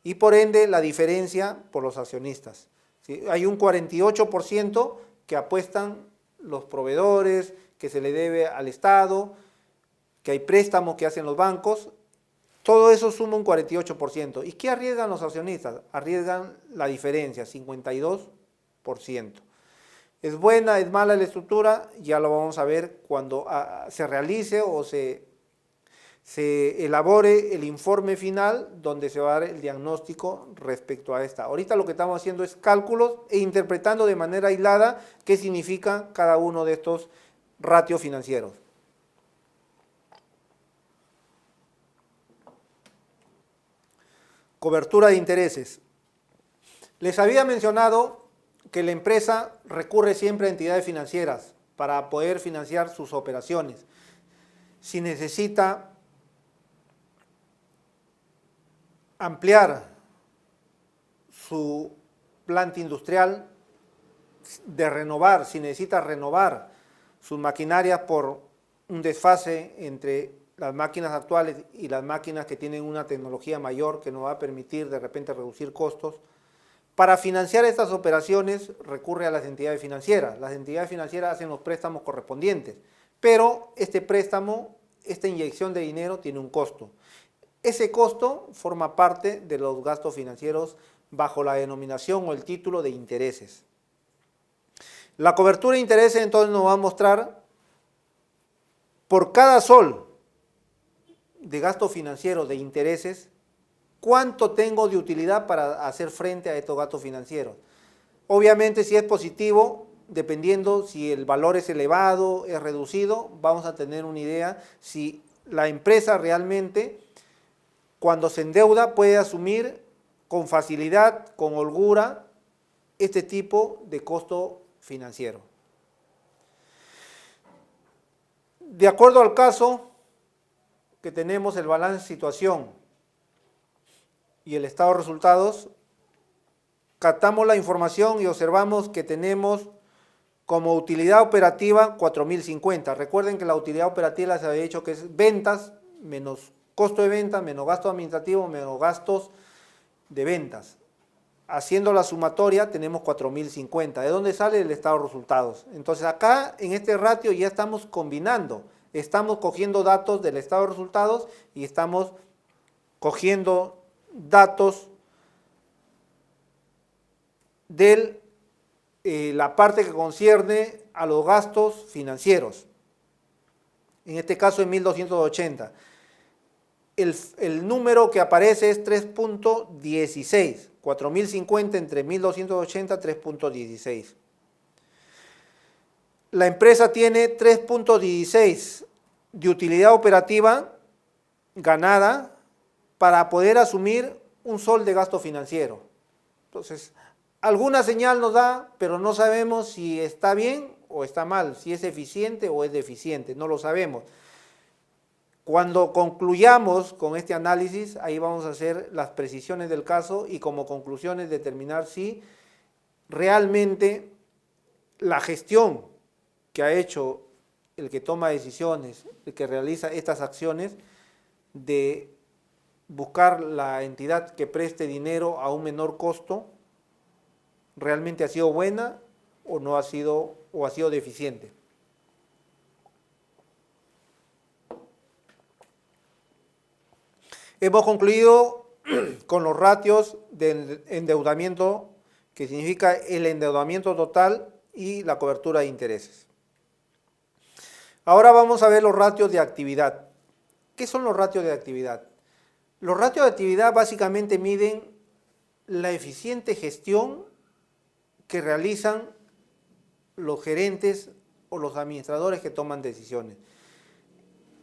y por ende la diferencia por los accionistas. ¿Sí? Hay un 48% que apuestan los proveedores, que se le debe al Estado, que hay préstamos que hacen los bancos. Todo eso suma un 48%. ¿Y qué arriesgan los accionistas? Arriesgan la diferencia, 52%. ¿Es buena, es mala la estructura? Ya lo vamos a ver cuando se realice o se elabore el informe final donde se va a dar el diagnóstico respecto a esta. Ahorita lo que estamos haciendo es cálculos e interpretando de manera aislada qué significa cada uno de estos ratios financieros. Cobertura de intereses. Les había mencionado que la empresa recurre siempre a entidades financieras para poder financiar sus operaciones. Si necesita ampliar su planta industrial, si necesita renovar sus maquinarias por un desfase entre las máquinas actuales y las máquinas que tienen una tecnología mayor que nos va a permitir de repente reducir costos. Para financiar estas operaciones recurre a las entidades financieras. Las entidades financieras hacen los préstamos correspondientes, pero este préstamo, esta inyección de dinero tiene un costo. Ese costo forma parte de los gastos financieros bajo la denominación o el título de intereses. La cobertura de intereses entonces nos va a mostrar por cada sol de gasto financiero de intereses, cuánto tengo de utilidad para hacer frente a estos gastos financieros. Obviamente, si es positivo, dependiendo si el valor es elevado, es reducido, vamos a tener una idea si la empresa realmente, cuando se endeuda, puede asumir con facilidad, con holgura, este tipo de costo financiero. De acuerdo al caso que tenemos, el balance de situación y el estado de resultados, captamos la información y observamos que tenemos como utilidad operativa 4.050. Recuerden que la utilidad operativa se había dicho que es ventas menos costo de venta, menos gasto administrativo, menos gastos de ventas. Haciendo la sumatoria tenemos 4.050. ¿De dónde sale el estado de resultados? Entonces acá en este ratio ya estamos combinando. Estamos cogiendo datos del estado de resultados y estamos cogiendo datos de la parte que concierne a los gastos financieros. En este caso en 1.280. El número que aparece es 3.16. 4.050 entre 1.280, 3.16. La empresa tiene 3.16 de utilidad operativa ganada para poder asumir un sol de gasto financiero. Entonces, alguna señal nos da, pero no sabemos si está bien o está mal, si es eficiente o es deficiente, no lo sabemos. Cuando concluyamos con este análisis, ahí vamos a hacer las precisiones del caso y como conclusiones determinar si realmente la gestión que ha hecho el que toma decisiones, el que realiza estas acciones de buscar la entidad que preste dinero a un menor costo, realmente ha sido buena o no ha sido, o ha sido deficiente. Hemos concluido con los ratios de endeudamiento, que significa el endeudamiento total y la cobertura de intereses. Ahora vamos a ver los ratios de actividad. ¿Qué son los ratios de actividad? Los ratios de actividad básicamente miden la eficiente gestión que realizan los gerentes o los administradores que toman decisiones.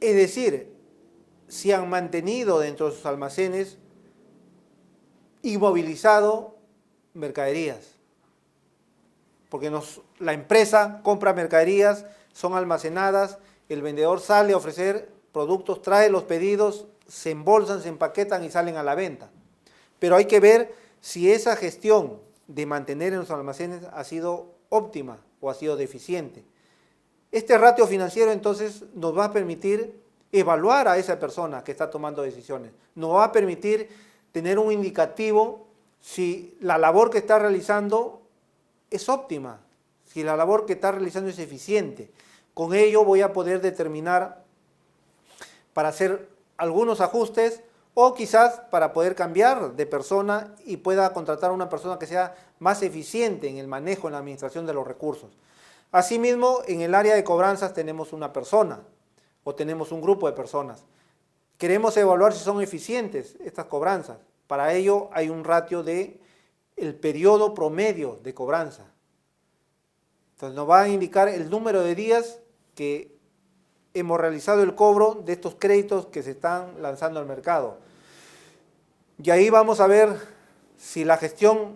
Es decir, si han mantenido dentro de sus almacenes inmovilizado mercaderías. Porque la empresa compra mercaderías, son almacenadas, el vendedor sale a ofrecer productos, trae los pedidos, se embolsan, se empaquetan y salen a la venta. Pero hay que ver si esa gestión de mantener en los almacenes ha sido óptima o ha sido deficiente. Este ratio financiero entonces nos va a permitir evaluar a esa persona que está tomando decisiones, nos va a permitir tener un indicativo si la labor que está realizando es óptima, si la labor que está realizando es eficiente. Con ello voy a poder determinar para hacer algunos ajustes o quizás para poder cambiar de persona y pueda contratar a una persona que sea más eficiente en el manejo, en la administración de los recursos. Asimismo, en el área de cobranzas tenemos una persona o tenemos un grupo de personas. Queremos evaluar si son eficientes estas cobranzas. Para ello hay un ratio de el periodo promedio de cobranza. Entonces nos va a indicar el número de días que hemos realizado el cobro de estos créditos que se están lanzando al mercado. Y ahí vamos a ver si la gestión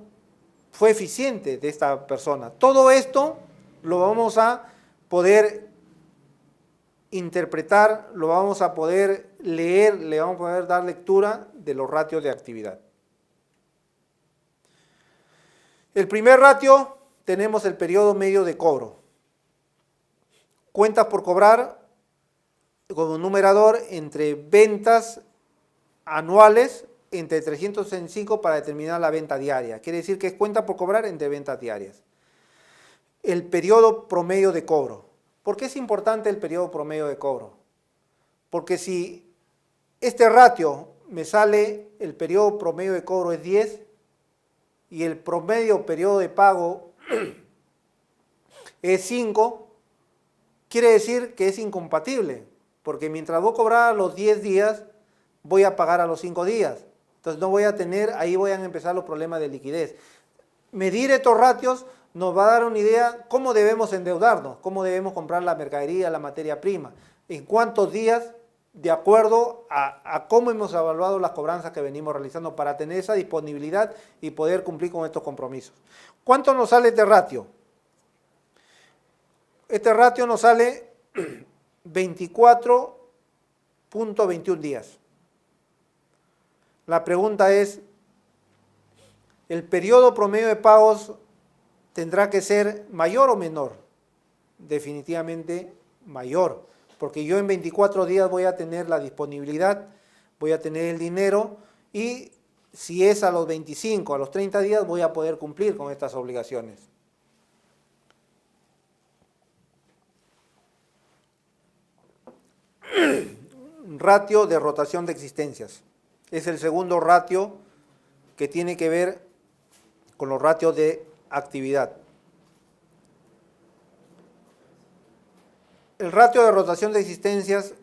fue eficiente de esta persona. Todo esto lo vamos a poder interpretar, lo vamos a poder leer, le vamos a poder dar lectura de los ratios de actividad. El primer ratio tenemos el periodo medio de cobro. Cuentas por cobrar con un numerador entre ventas anuales entre 365 para determinar la venta diaria. Quiere decir que es cuenta por cobrar entre ventas diarias. El periodo promedio de cobro. ¿Por qué es importante el periodo promedio de cobro? Porque si este ratio me sale, el periodo promedio de cobro es 10 y el promedio periodo de pago es 5, quiere decir que es incompatible, porque mientras voy a cobrar a los 10 días, voy a pagar a los 5 días. Entonces no voy a tener, ahí voy a empezar los problemas de liquidez. Medir estos ratios nos va a dar una idea cómo debemos endeudarnos, cómo debemos comprar la mercadería, la materia prima, en cuántos días, de acuerdo a cómo hemos evaluado las cobranzas que venimos realizando para tener esa disponibilidad y poder cumplir con estos compromisos. ¿Cuánto nos sale este ratio? Este ratio nos sale 24.21 días. La pregunta es, ¿el periodo promedio de pagos tendrá que ser mayor o menor? Definitivamente mayor, porque yo en 24 días voy a tener la disponibilidad, voy a tener el dinero y si es a los 25, a los 30 días voy a poder cumplir con estas obligaciones. Ratio de rotación de existencias. Es el segundo ratio que tiene que ver con los ratios de actividad. El ratio de rotación de existencias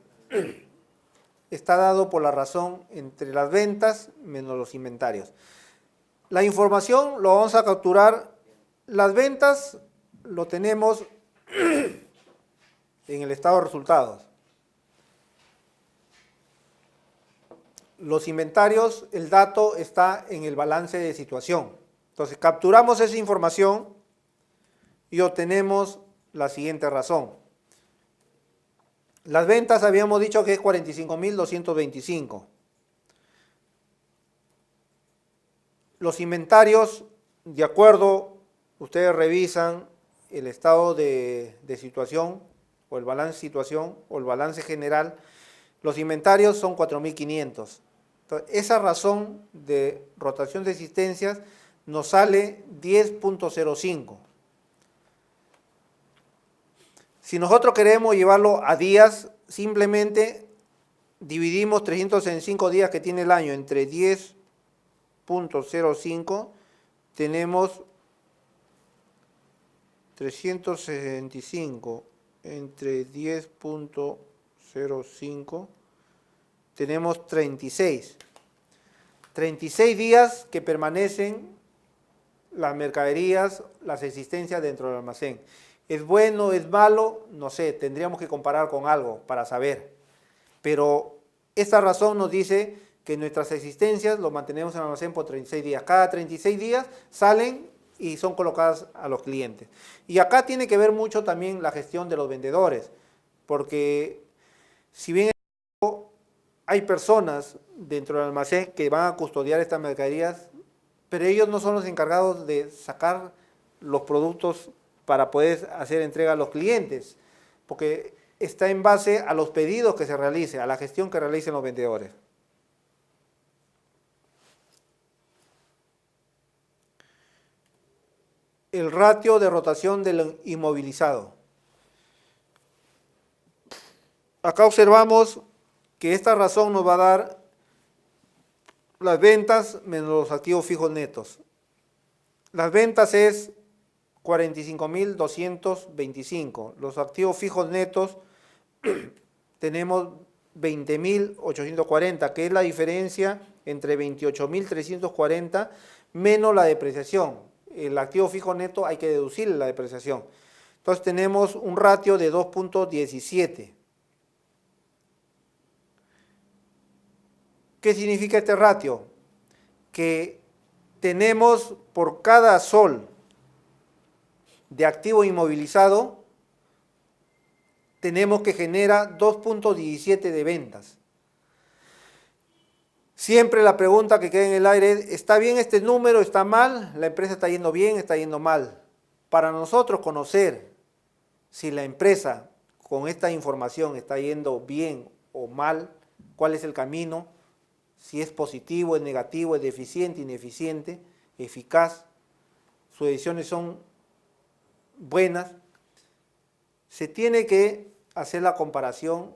está dado por la razón entre las ventas menos los inventarios. La información lo vamos a capturar, las ventas lo tenemos en el estado de resultados. Los inventarios, el dato está en el balance de situación. Entonces, capturamos esa información y obtenemos la siguiente razón. Las ventas habíamos dicho que es 45.225. Los inventarios, de acuerdo, ustedes revisan el estado de situación o el balance de situación o el balance general, los inventarios son 4.500. Entonces, esa razón de rotación de existencias nos sale 10.05. Si nosotros queremos llevarlo a días, simplemente dividimos 365 días que tiene el año entre 10.05, tenemos 365 entre 10.05, tenemos 36. 36 días que permanecen las mercaderías, las existencias dentro del almacén. ¿Es bueno, es malo? No sé, tendríamos que comparar con algo para saber. Pero esta razón nos dice que nuestras existencias lo mantenemos en el almacén por 36 días. Cada 36 días salen y son colocadas a los clientes. Y acá tiene que ver mucho también la gestión de los vendedores, porque si bien hay personas dentro del almacén que van a custodiar estas mercaderías, pero ellos no son los encargados de sacar los productos para poder hacer entrega a los clientes, porque está en base a los pedidos que se realicen, a la gestión que realicen los vendedores. El ratio de rotación del inmovilizado. Acá observamos que esta razón nos va a dar las ventas menos los activos fijos netos. Las ventas es 45.225. Los activos fijos netos tenemos 20.840, que es la diferencia entre 28.340 menos la depreciación. El activo fijo neto hay que deducirle la depreciación. Entonces tenemos un ratio de 2.17. ¿Qué significa este ratio? Que tenemos por cada sol de activo inmovilizado, tenemos que generar 2.17 de ventas. Siempre la pregunta que queda en el aire es, ¿está bien este número? ¿Está mal? ¿La empresa está yendo bien? ¿Está yendo mal? Para nosotros conocer si la empresa con esta información está yendo bien o mal, cuál es el camino, si es positivo, es negativo, es deficiente, ineficiente, eficaz, sus decisiones son buenas, se tiene que hacer la comparación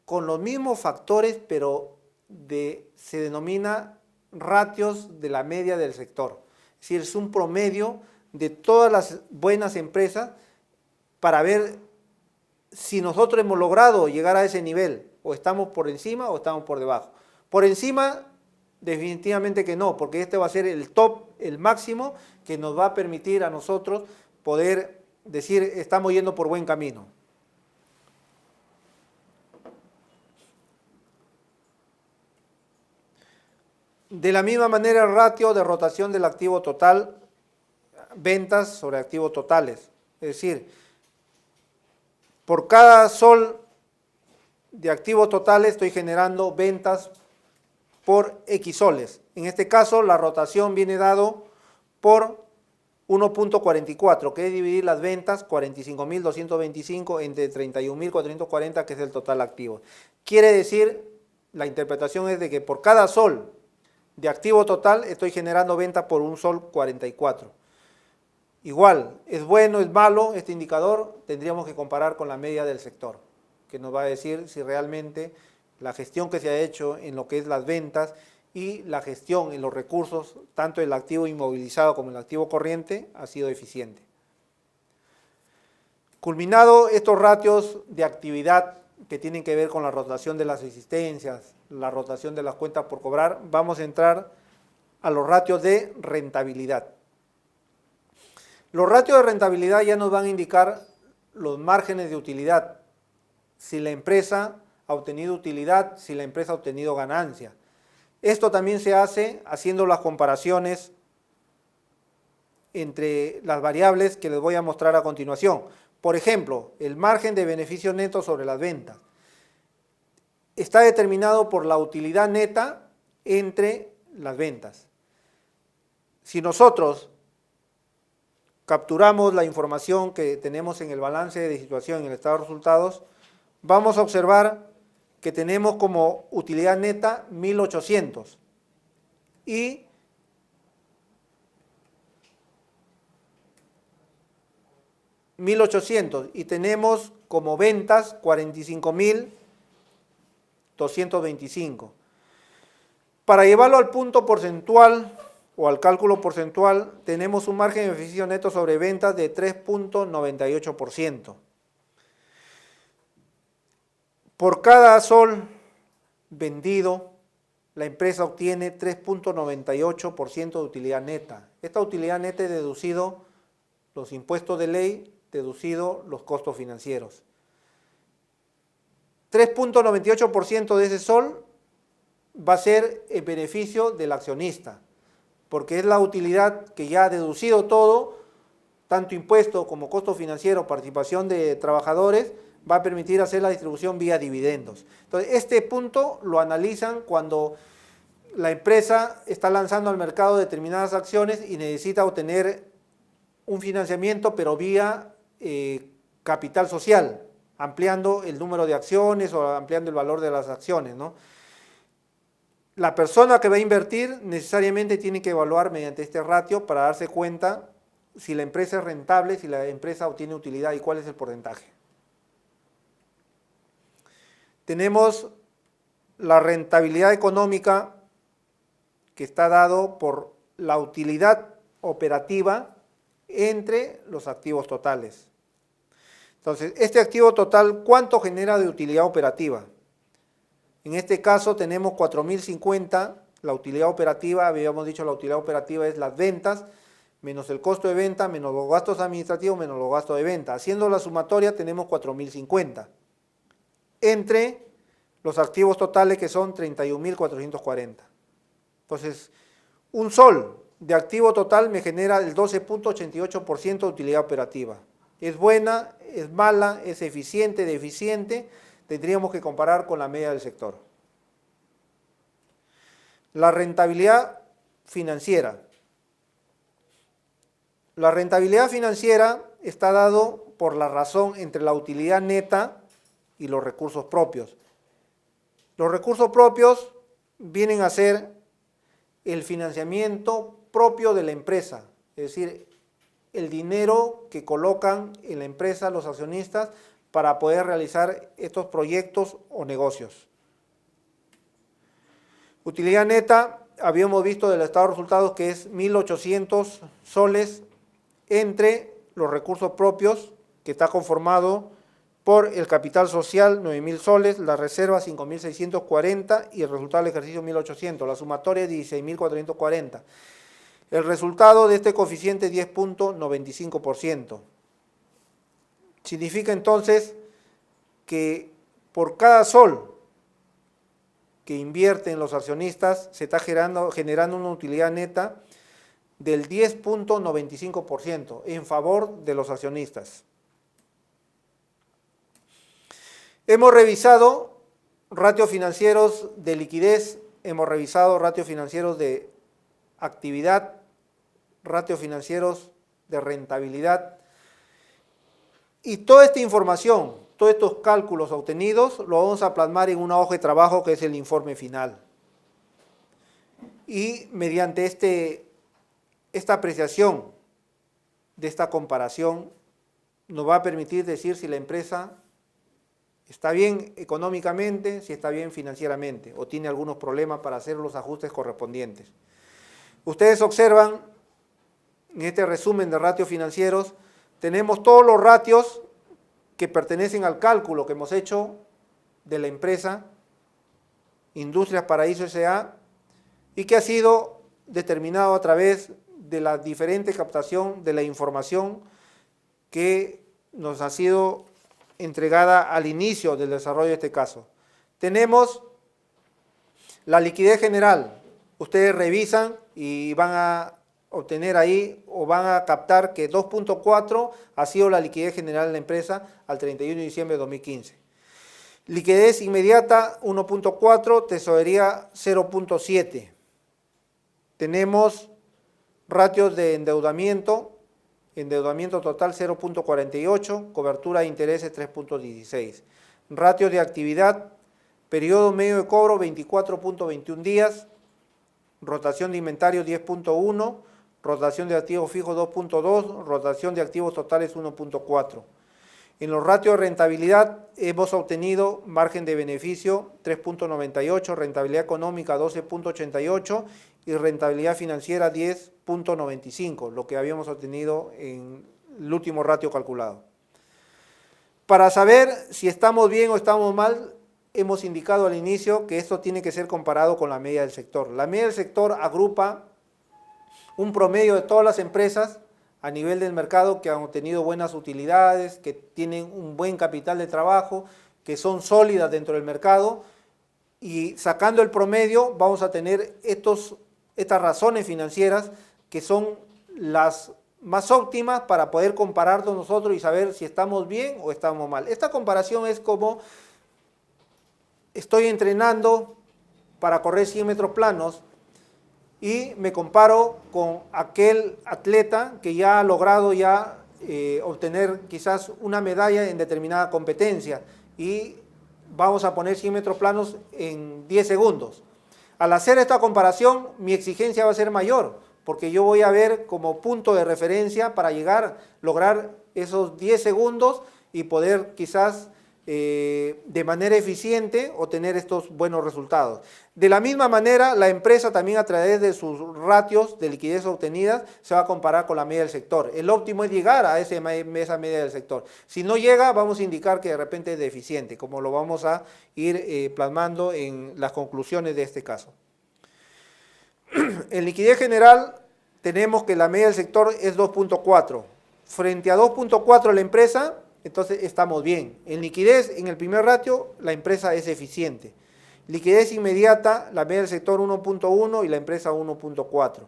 con los mismos factores, pero se denomina ratios de la media del sector. Es decir, es un promedio de todas las buenas empresas para ver si nosotros hemos logrado llegar a ese nivel, o estamos por encima o estamos por debajo. Por encima, definitivamente que no, porque este va a ser el top, el máximo, que nos va a permitir a nosotros poder decir, estamos yendo por buen camino. De la misma manera, el ratio de rotación del activo total, ventas sobre activos totales. Es decir, por cada sol de activos totales estoy generando ventas por X soles. En este caso, la rotación viene dado por 1.44, que es dividir las ventas, 45.225 entre 31.440, que es el total activo. Quiere decir, la interpretación es de que por cada sol de activo total estoy generando venta por un sol 44. Igual, ¿es bueno, es malo este indicador? Tendríamos que comparar con la media del sector, que nos va a decir si realmente la gestión que se ha hecho en lo que es las ventas y la gestión en los recursos, tanto el activo inmovilizado como el activo corriente, ha sido eficiente. Culminado estos ratios de actividad que tienen que ver con la rotación de las existencias, la rotación de las cuentas por cobrar, vamos a entrar a los ratios de rentabilidad. Los ratios de rentabilidad ya nos van a indicar los márgenes de utilidad, si la empresa ha obtenido utilidad, si la empresa ha obtenido ganancia. Esto también se hace haciendo las comparaciones entre las variables que les voy a mostrar a continuación. Por ejemplo, el margen de beneficio neto sobre las ventas está determinado por la utilidad neta entre las ventas. Si nosotros capturamos la información que tenemos en el balance de situación, en el estado de resultados, vamos a observar que tenemos como utilidad neta 1.800 y tenemos como ventas 45.225. Para llevarlo al punto porcentual o al cálculo porcentual, tenemos un margen de beneficio neto sobre ventas de 3.98%. Por cada sol vendido, la empresa obtiene 3.98% de utilidad neta. Esta utilidad neta es deducido los impuestos de ley, deducido los costos financieros. 3.98% de ese sol va a ser el beneficio del accionista, porque es la utilidad que ya ha deducido todo, tanto impuesto como costo financiero, participación de trabajadores, va a permitir hacer la distribución vía dividendos. Entonces, este punto lo analizan cuando la empresa está lanzando al mercado determinadas acciones y necesita obtener un financiamiento, pero vía capital social, ampliando el número de acciones o ampliando el valor de las acciones, ¿no? La persona que va a invertir necesariamente tiene que evaluar mediante este ratio para darse cuenta si la empresa es rentable, si la empresa obtiene utilidad y cuál es el porcentaje. Tenemos la rentabilidad económica que está dado por la utilidad operativa entre los activos totales. Entonces, este activo total, ¿cuánto genera de utilidad operativa? En este caso tenemos 4.050, la utilidad operativa, habíamos dicho la utilidad operativa es las ventas, menos el costo de venta, menos los gastos administrativos, menos los gastos de venta. Haciendo la sumatoria tenemos 4.050, entre los activos totales que son 31.440. Entonces, un sol de activo total me genera el 12.88% de utilidad operativa. ¿Es buena? ¿Es mala? ¿Es eficiente? ¿Deficiente? Tendríamos que comparar con la media del sector. La rentabilidad financiera. La rentabilidad financiera está dado por la razón entre la utilidad neta y los recursos propios. Los recursos propios vienen a ser el financiamiento propio de la empresa, es decir, el dinero que colocan en la empresa los accionistas para poder realizar estos proyectos o negocios. Utilidad neta, habíamos visto del estado de resultados que es 1.800 soles entre los recursos propios, que está conformado por el capital social 9.000 soles, la reserva 5.640 y el resultado del ejercicio 1.800, la sumatoria es 16.440. El resultado de este coeficiente es 10.95%. Significa entonces que por cada sol que invierten los accionistas se está generando una utilidad neta del 10.95% en favor de los accionistas. Hemos revisado ratios financieros de liquidez, hemos revisado ratios financieros de actividad, ratios financieros de rentabilidad, y toda esta información, todos estos cálculos obtenidos, lo vamos a plasmar en una hoja de trabajo que es el informe final. Y mediante esta apreciación de esta comparación, nos va a permitir decir si la empresa está bien económicamente, si está bien financieramente, o tiene algunos problemas para hacer los ajustes correspondientes. Ustedes observan, en este resumen de ratios financieros, tenemos todos los ratios que pertenecen al cálculo que hemos hecho de la empresa Industrias Paraíso S.A. y que ha sido determinado a través de la diferente captación de la información que nos ha sido entregada al inicio del desarrollo de este caso. Tenemos La liquidez general, ustedes revisan y van a obtener ahí o van a captar que 2.4 ha sido la liquidez general de la empresa al 31 de diciembre de 2015. Liquidez inmediata 1.4, tesorería 0.7. Tenemos ratios de endeudamiento total 0.48, cobertura de intereses 3.16. Ratios de actividad, periodo medio de cobro 24.21 días, rotación de inventario 10.1, rotación de activos fijos 2.2, rotación de activos totales 1.4. En los ratios de rentabilidad hemos obtenido margen de beneficio 3.98, rentabilidad económica 12.88 y rentabilidad financiera 10.95, lo que habíamos obtenido en el último ratio calculado. Para saber si estamos bien o estamos mal, hemos indicado al inicio que esto tiene que ser comparado con la media del sector. La media del sector agrupa un promedio de todas las empresas a nivel del mercado que han obtenido buenas utilidades, que tienen un buen capital de trabajo, que son sólidas dentro del mercado, y sacando el promedio vamos a tener estas razones financieras que son las más óptimas para poder compararnos nosotros y saber si estamos bien o estamos mal. Esta comparación es como estoy entrenando para correr 100 metros planos y me comparo con aquel atleta que ya ha logrado obtener quizás una medalla en determinada competencia y vamos a poner 100 metros planos en 10 segundos. Al hacer esta comparación, mi exigencia va a ser mayor, porque yo voy a ver como punto de referencia para lograr esos 10 segundos y poder quizás de manera eficiente obtener estos buenos resultados. De la misma manera, la empresa también a través de sus ratios de liquidez obtenidas se va a comparar con la media del sector. El óptimo es llegar a esa media del sector. Si no llega, vamos a indicar que de repente es deficiente, como lo vamos a ir plasmando en las conclusiones de este caso. En liquidez general tenemos que la media del sector es 2.4. Frente a 2.4 la empresa, entonces estamos bien. En liquidez, en el primer ratio, la empresa es eficiente. Liquidez inmediata, la media del sector 1.1 y la empresa 1.4.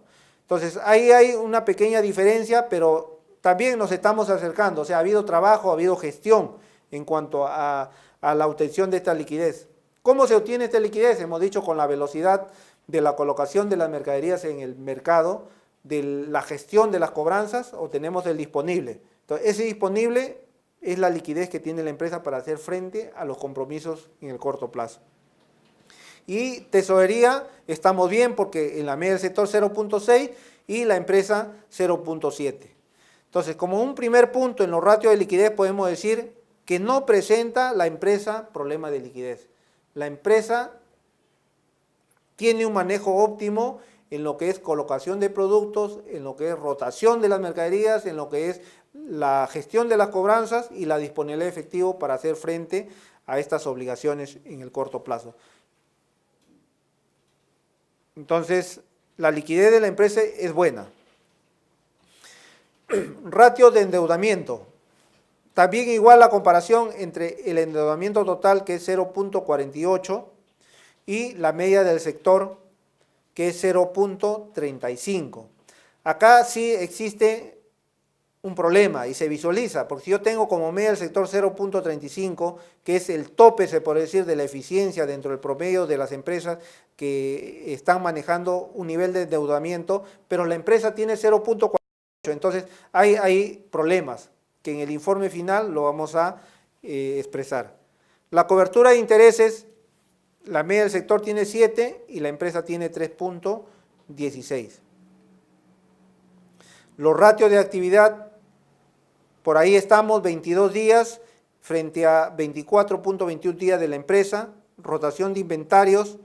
Entonces ahí hay una pequeña diferencia, pero también nos estamos acercando. O sea, ha habido trabajo, ha habido gestión en cuanto a la obtención de esta liquidez. ¿Cómo se obtiene esta liquidez? Hemos dicho con la velocidad de la colocación de las mercaderías en el mercado, de la gestión de las cobranzas, obtenemos el disponible. Entonces, ese disponible es la liquidez que tiene la empresa para hacer frente a los compromisos en el corto plazo. Y tesorería, estamos bien porque en la media del sector 0.6 y la empresa 0.7. Entonces, como un primer punto en los ratios de liquidez podemos decir que no presenta la empresa problema de liquidez. La empresa tiene un manejo óptimo en lo que es colocación de productos, en lo que es rotación de las mercaderías, en lo que es la gestión de las cobranzas y la disponibilidad de efectivo para hacer frente a estas obligaciones en el corto plazo. Entonces, la liquidez de la empresa es buena. Ratio de endeudamiento. También igual la comparación entre el endeudamiento total, que es 0.48, y la media del sector, que es 0.35. Acá sí existe un problema y se visualiza, porque si yo tengo como media del sector 0.35, que es el tope, se puede decir, de la eficiencia dentro del promedio de las empresas que están manejando un nivel de endeudamiento, pero la empresa tiene 0.48, entonces hay problemas que en el informe final lo vamos a expresar. La cobertura de intereses, la media del sector tiene 7 y la empresa tiene 3.16. Los ratios de actividad, por ahí estamos, 22 días frente a 24.21 días de la empresa. Rotación de inventarios,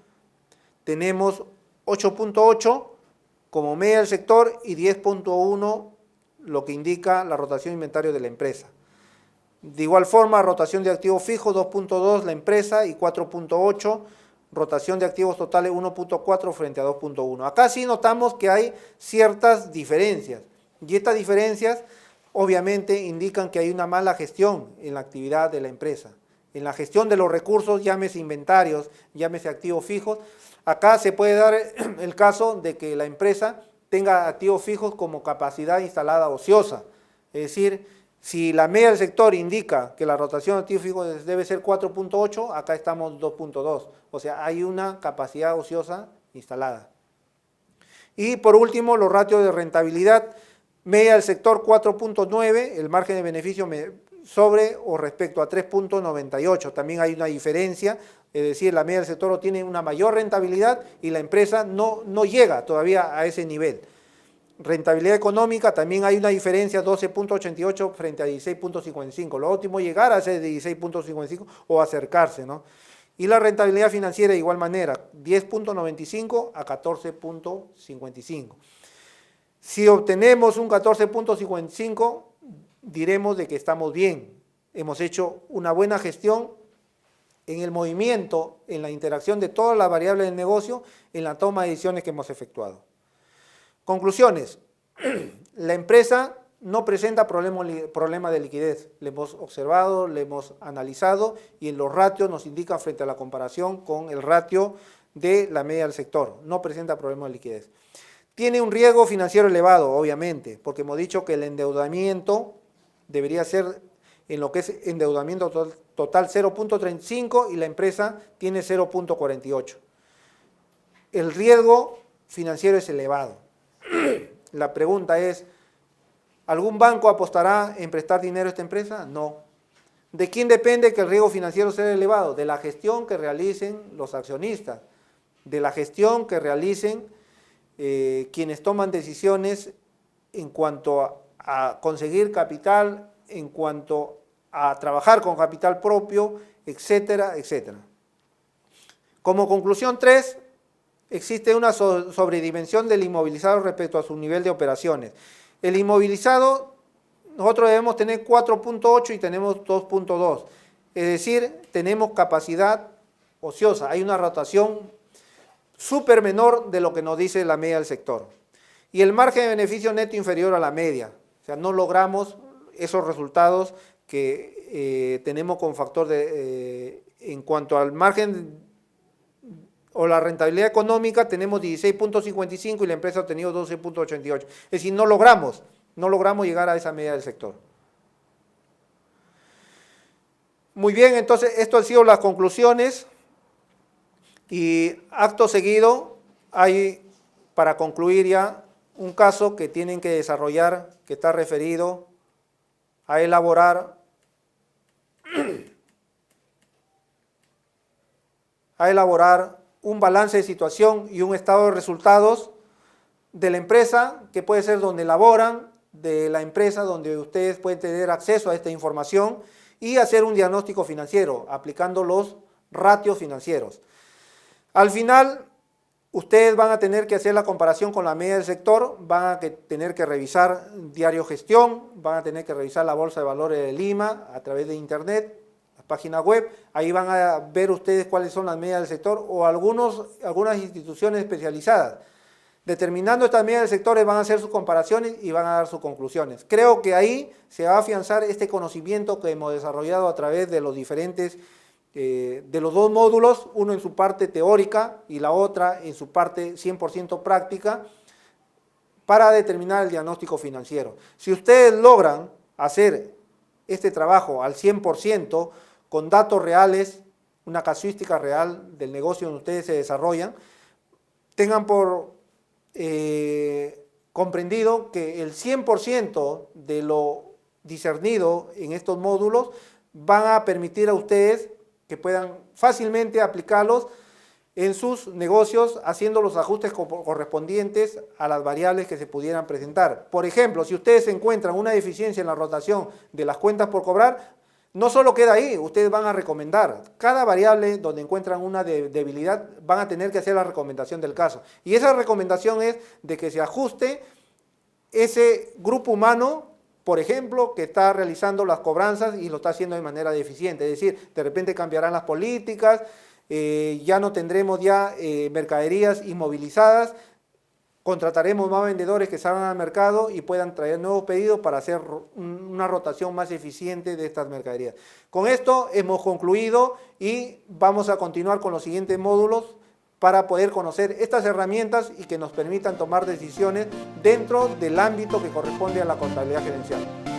tenemos 8.8 como media del sector y 10.1 lo que indica la rotación de inventario de la empresa. De igual forma, rotación de activos fijos 2.2 la empresa y 4.8, rotación de activos totales 1.4 frente a 2.1. Acá sí notamos que hay ciertas diferencias y estas diferencias obviamente indican que hay una mala gestión en la actividad de la empresa. En la gestión de los recursos, llámese inventarios, llámese activos fijos, Acá se puede dar el caso de que la empresa tenga activos fijos como capacidad instalada ociosa. Es decir, si la media del sector indica que la rotación de activos fijos debe ser 4.8, acá estamos 2.2. O sea, hay una capacidad ociosa instalada. Y por último, los ratios de rentabilidad. Media del sector 4.9, el margen de beneficio sobre o respecto a 3.98. También hay una diferencia, es decir, la media del sector tiene una mayor rentabilidad y la empresa no llega todavía a ese nivel. Rentabilidad económica, también hay una diferencia, 12.88 frente a 16.55. Lo óptimo es llegar a ese 16.55 o acercarse, ¿no? Y la rentabilidad financiera de igual manera, 10.95 a 14.55. Si obtenemos un 14.55, diremos de que estamos bien. Hemos hecho una buena gestión en el movimiento, en la interacción de todas las variables del negocio, en la toma de decisiones que hemos efectuado. Conclusiones. La empresa no presenta problema de liquidez. Le hemos observado, le hemos analizado y en los ratios nos indican frente a la comparación con el ratio de la media del sector. No presenta problema de liquidez. Tiene un riesgo financiero elevado, obviamente, porque hemos dicho que el endeudamiento debería ser, en lo que es endeudamiento total 0.35 y la empresa tiene 0.48. El riesgo financiero es elevado. La pregunta es, ¿algún banco apostará en prestar dinero a esta empresa? No. ¿De quién depende que el riesgo financiero sea elevado? De la gestión que realicen los accionistas, de la gestión que realicen quienes toman decisiones en cuanto a conseguir capital, en cuanto a trabajar con capital propio, etcétera, etcétera. Como conclusión 3, existe una sobredimensión del inmovilizado respecto a su nivel de operaciones. El inmovilizado, nosotros debemos tener 4.8 y tenemos 2.2, es decir, tenemos capacidad ociosa, hay una rotación súper menor de lo que nos dice la media del sector. Y el margen de beneficio neto inferior a la media, o sea, no logramos esos resultados que tenemos con factor de, en cuanto al margen o la rentabilidad económica, tenemos 16.55 y la empresa ha obtenido 12.88. Es decir, no logramos llegar a esa media del sector. Muy bien, entonces, esto han sido las conclusiones. Y acto seguido hay, para concluir ya, un caso que tienen que desarrollar, que está referido a elaborar un balance de situación y un estado de resultados de la empresa, que puede ser donde laboran, de la empresa donde ustedes pueden tener acceso a esta información y hacer un diagnóstico financiero, aplicando los ratios financieros. Al final, ustedes van a tener que hacer la comparación con la media del sector, van a tener que revisar Diario Gestión, van a tener que revisar la Bolsa de Valores de Lima a través de internet, la página web, ahí van a ver ustedes cuáles son las medias del sector o algunas instituciones especializadas. Determinando estas medias del sector van a hacer sus comparaciones y van a dar sus conclusiones. Creo que ahí se va a afianzar este conocimiento que hemos desarrollado a través de los diferentes de los dos módulos, uno en su parte teórica y la otra en su parte 100% práctica, para determinar el diagnóstico financiero. Si ustedes logran hacer este trabajo al 100%, con datos reales, una casuística real del negocio donde ustedes se desarrollan, tengan por comprendido que el 100% de lo discernido en estos módulos van a permitir a ustedes que puedan fácilmente aplicarlos en sus negocios, haciendo los ajustes correspondientes a las variables que se pudieran presentar. Por ejemplo, si ustedes encuentran una deficiencia en la rotación de las cuentas por cobrar, no solo queda ahí, ustedes van a recomendar. Cada variable donde encuentran una debilidad, van a tener que hacer la recomendación del caso. Y esa recomendación es de que se ajuste ese grupo humano, por ejemplo, que está realizando las cobranzas y lo está haciendo de manera deficiente. Es decir, de repente cambiarán las políticas, ya no tendremos mercaderías inmovilizadas, contrataremos más vendedores que salgan al mercado y puedan traer nuevos pedidos para hacer una rotación más eficiente de estas mercaderías. Con esto hemos concluido y vamos a continuar con los siguientes módulos para poder conocer estas herramientas y que nos permitan tomar decisiones dentro del ámbito que corresponde a la contabilidad gerencial.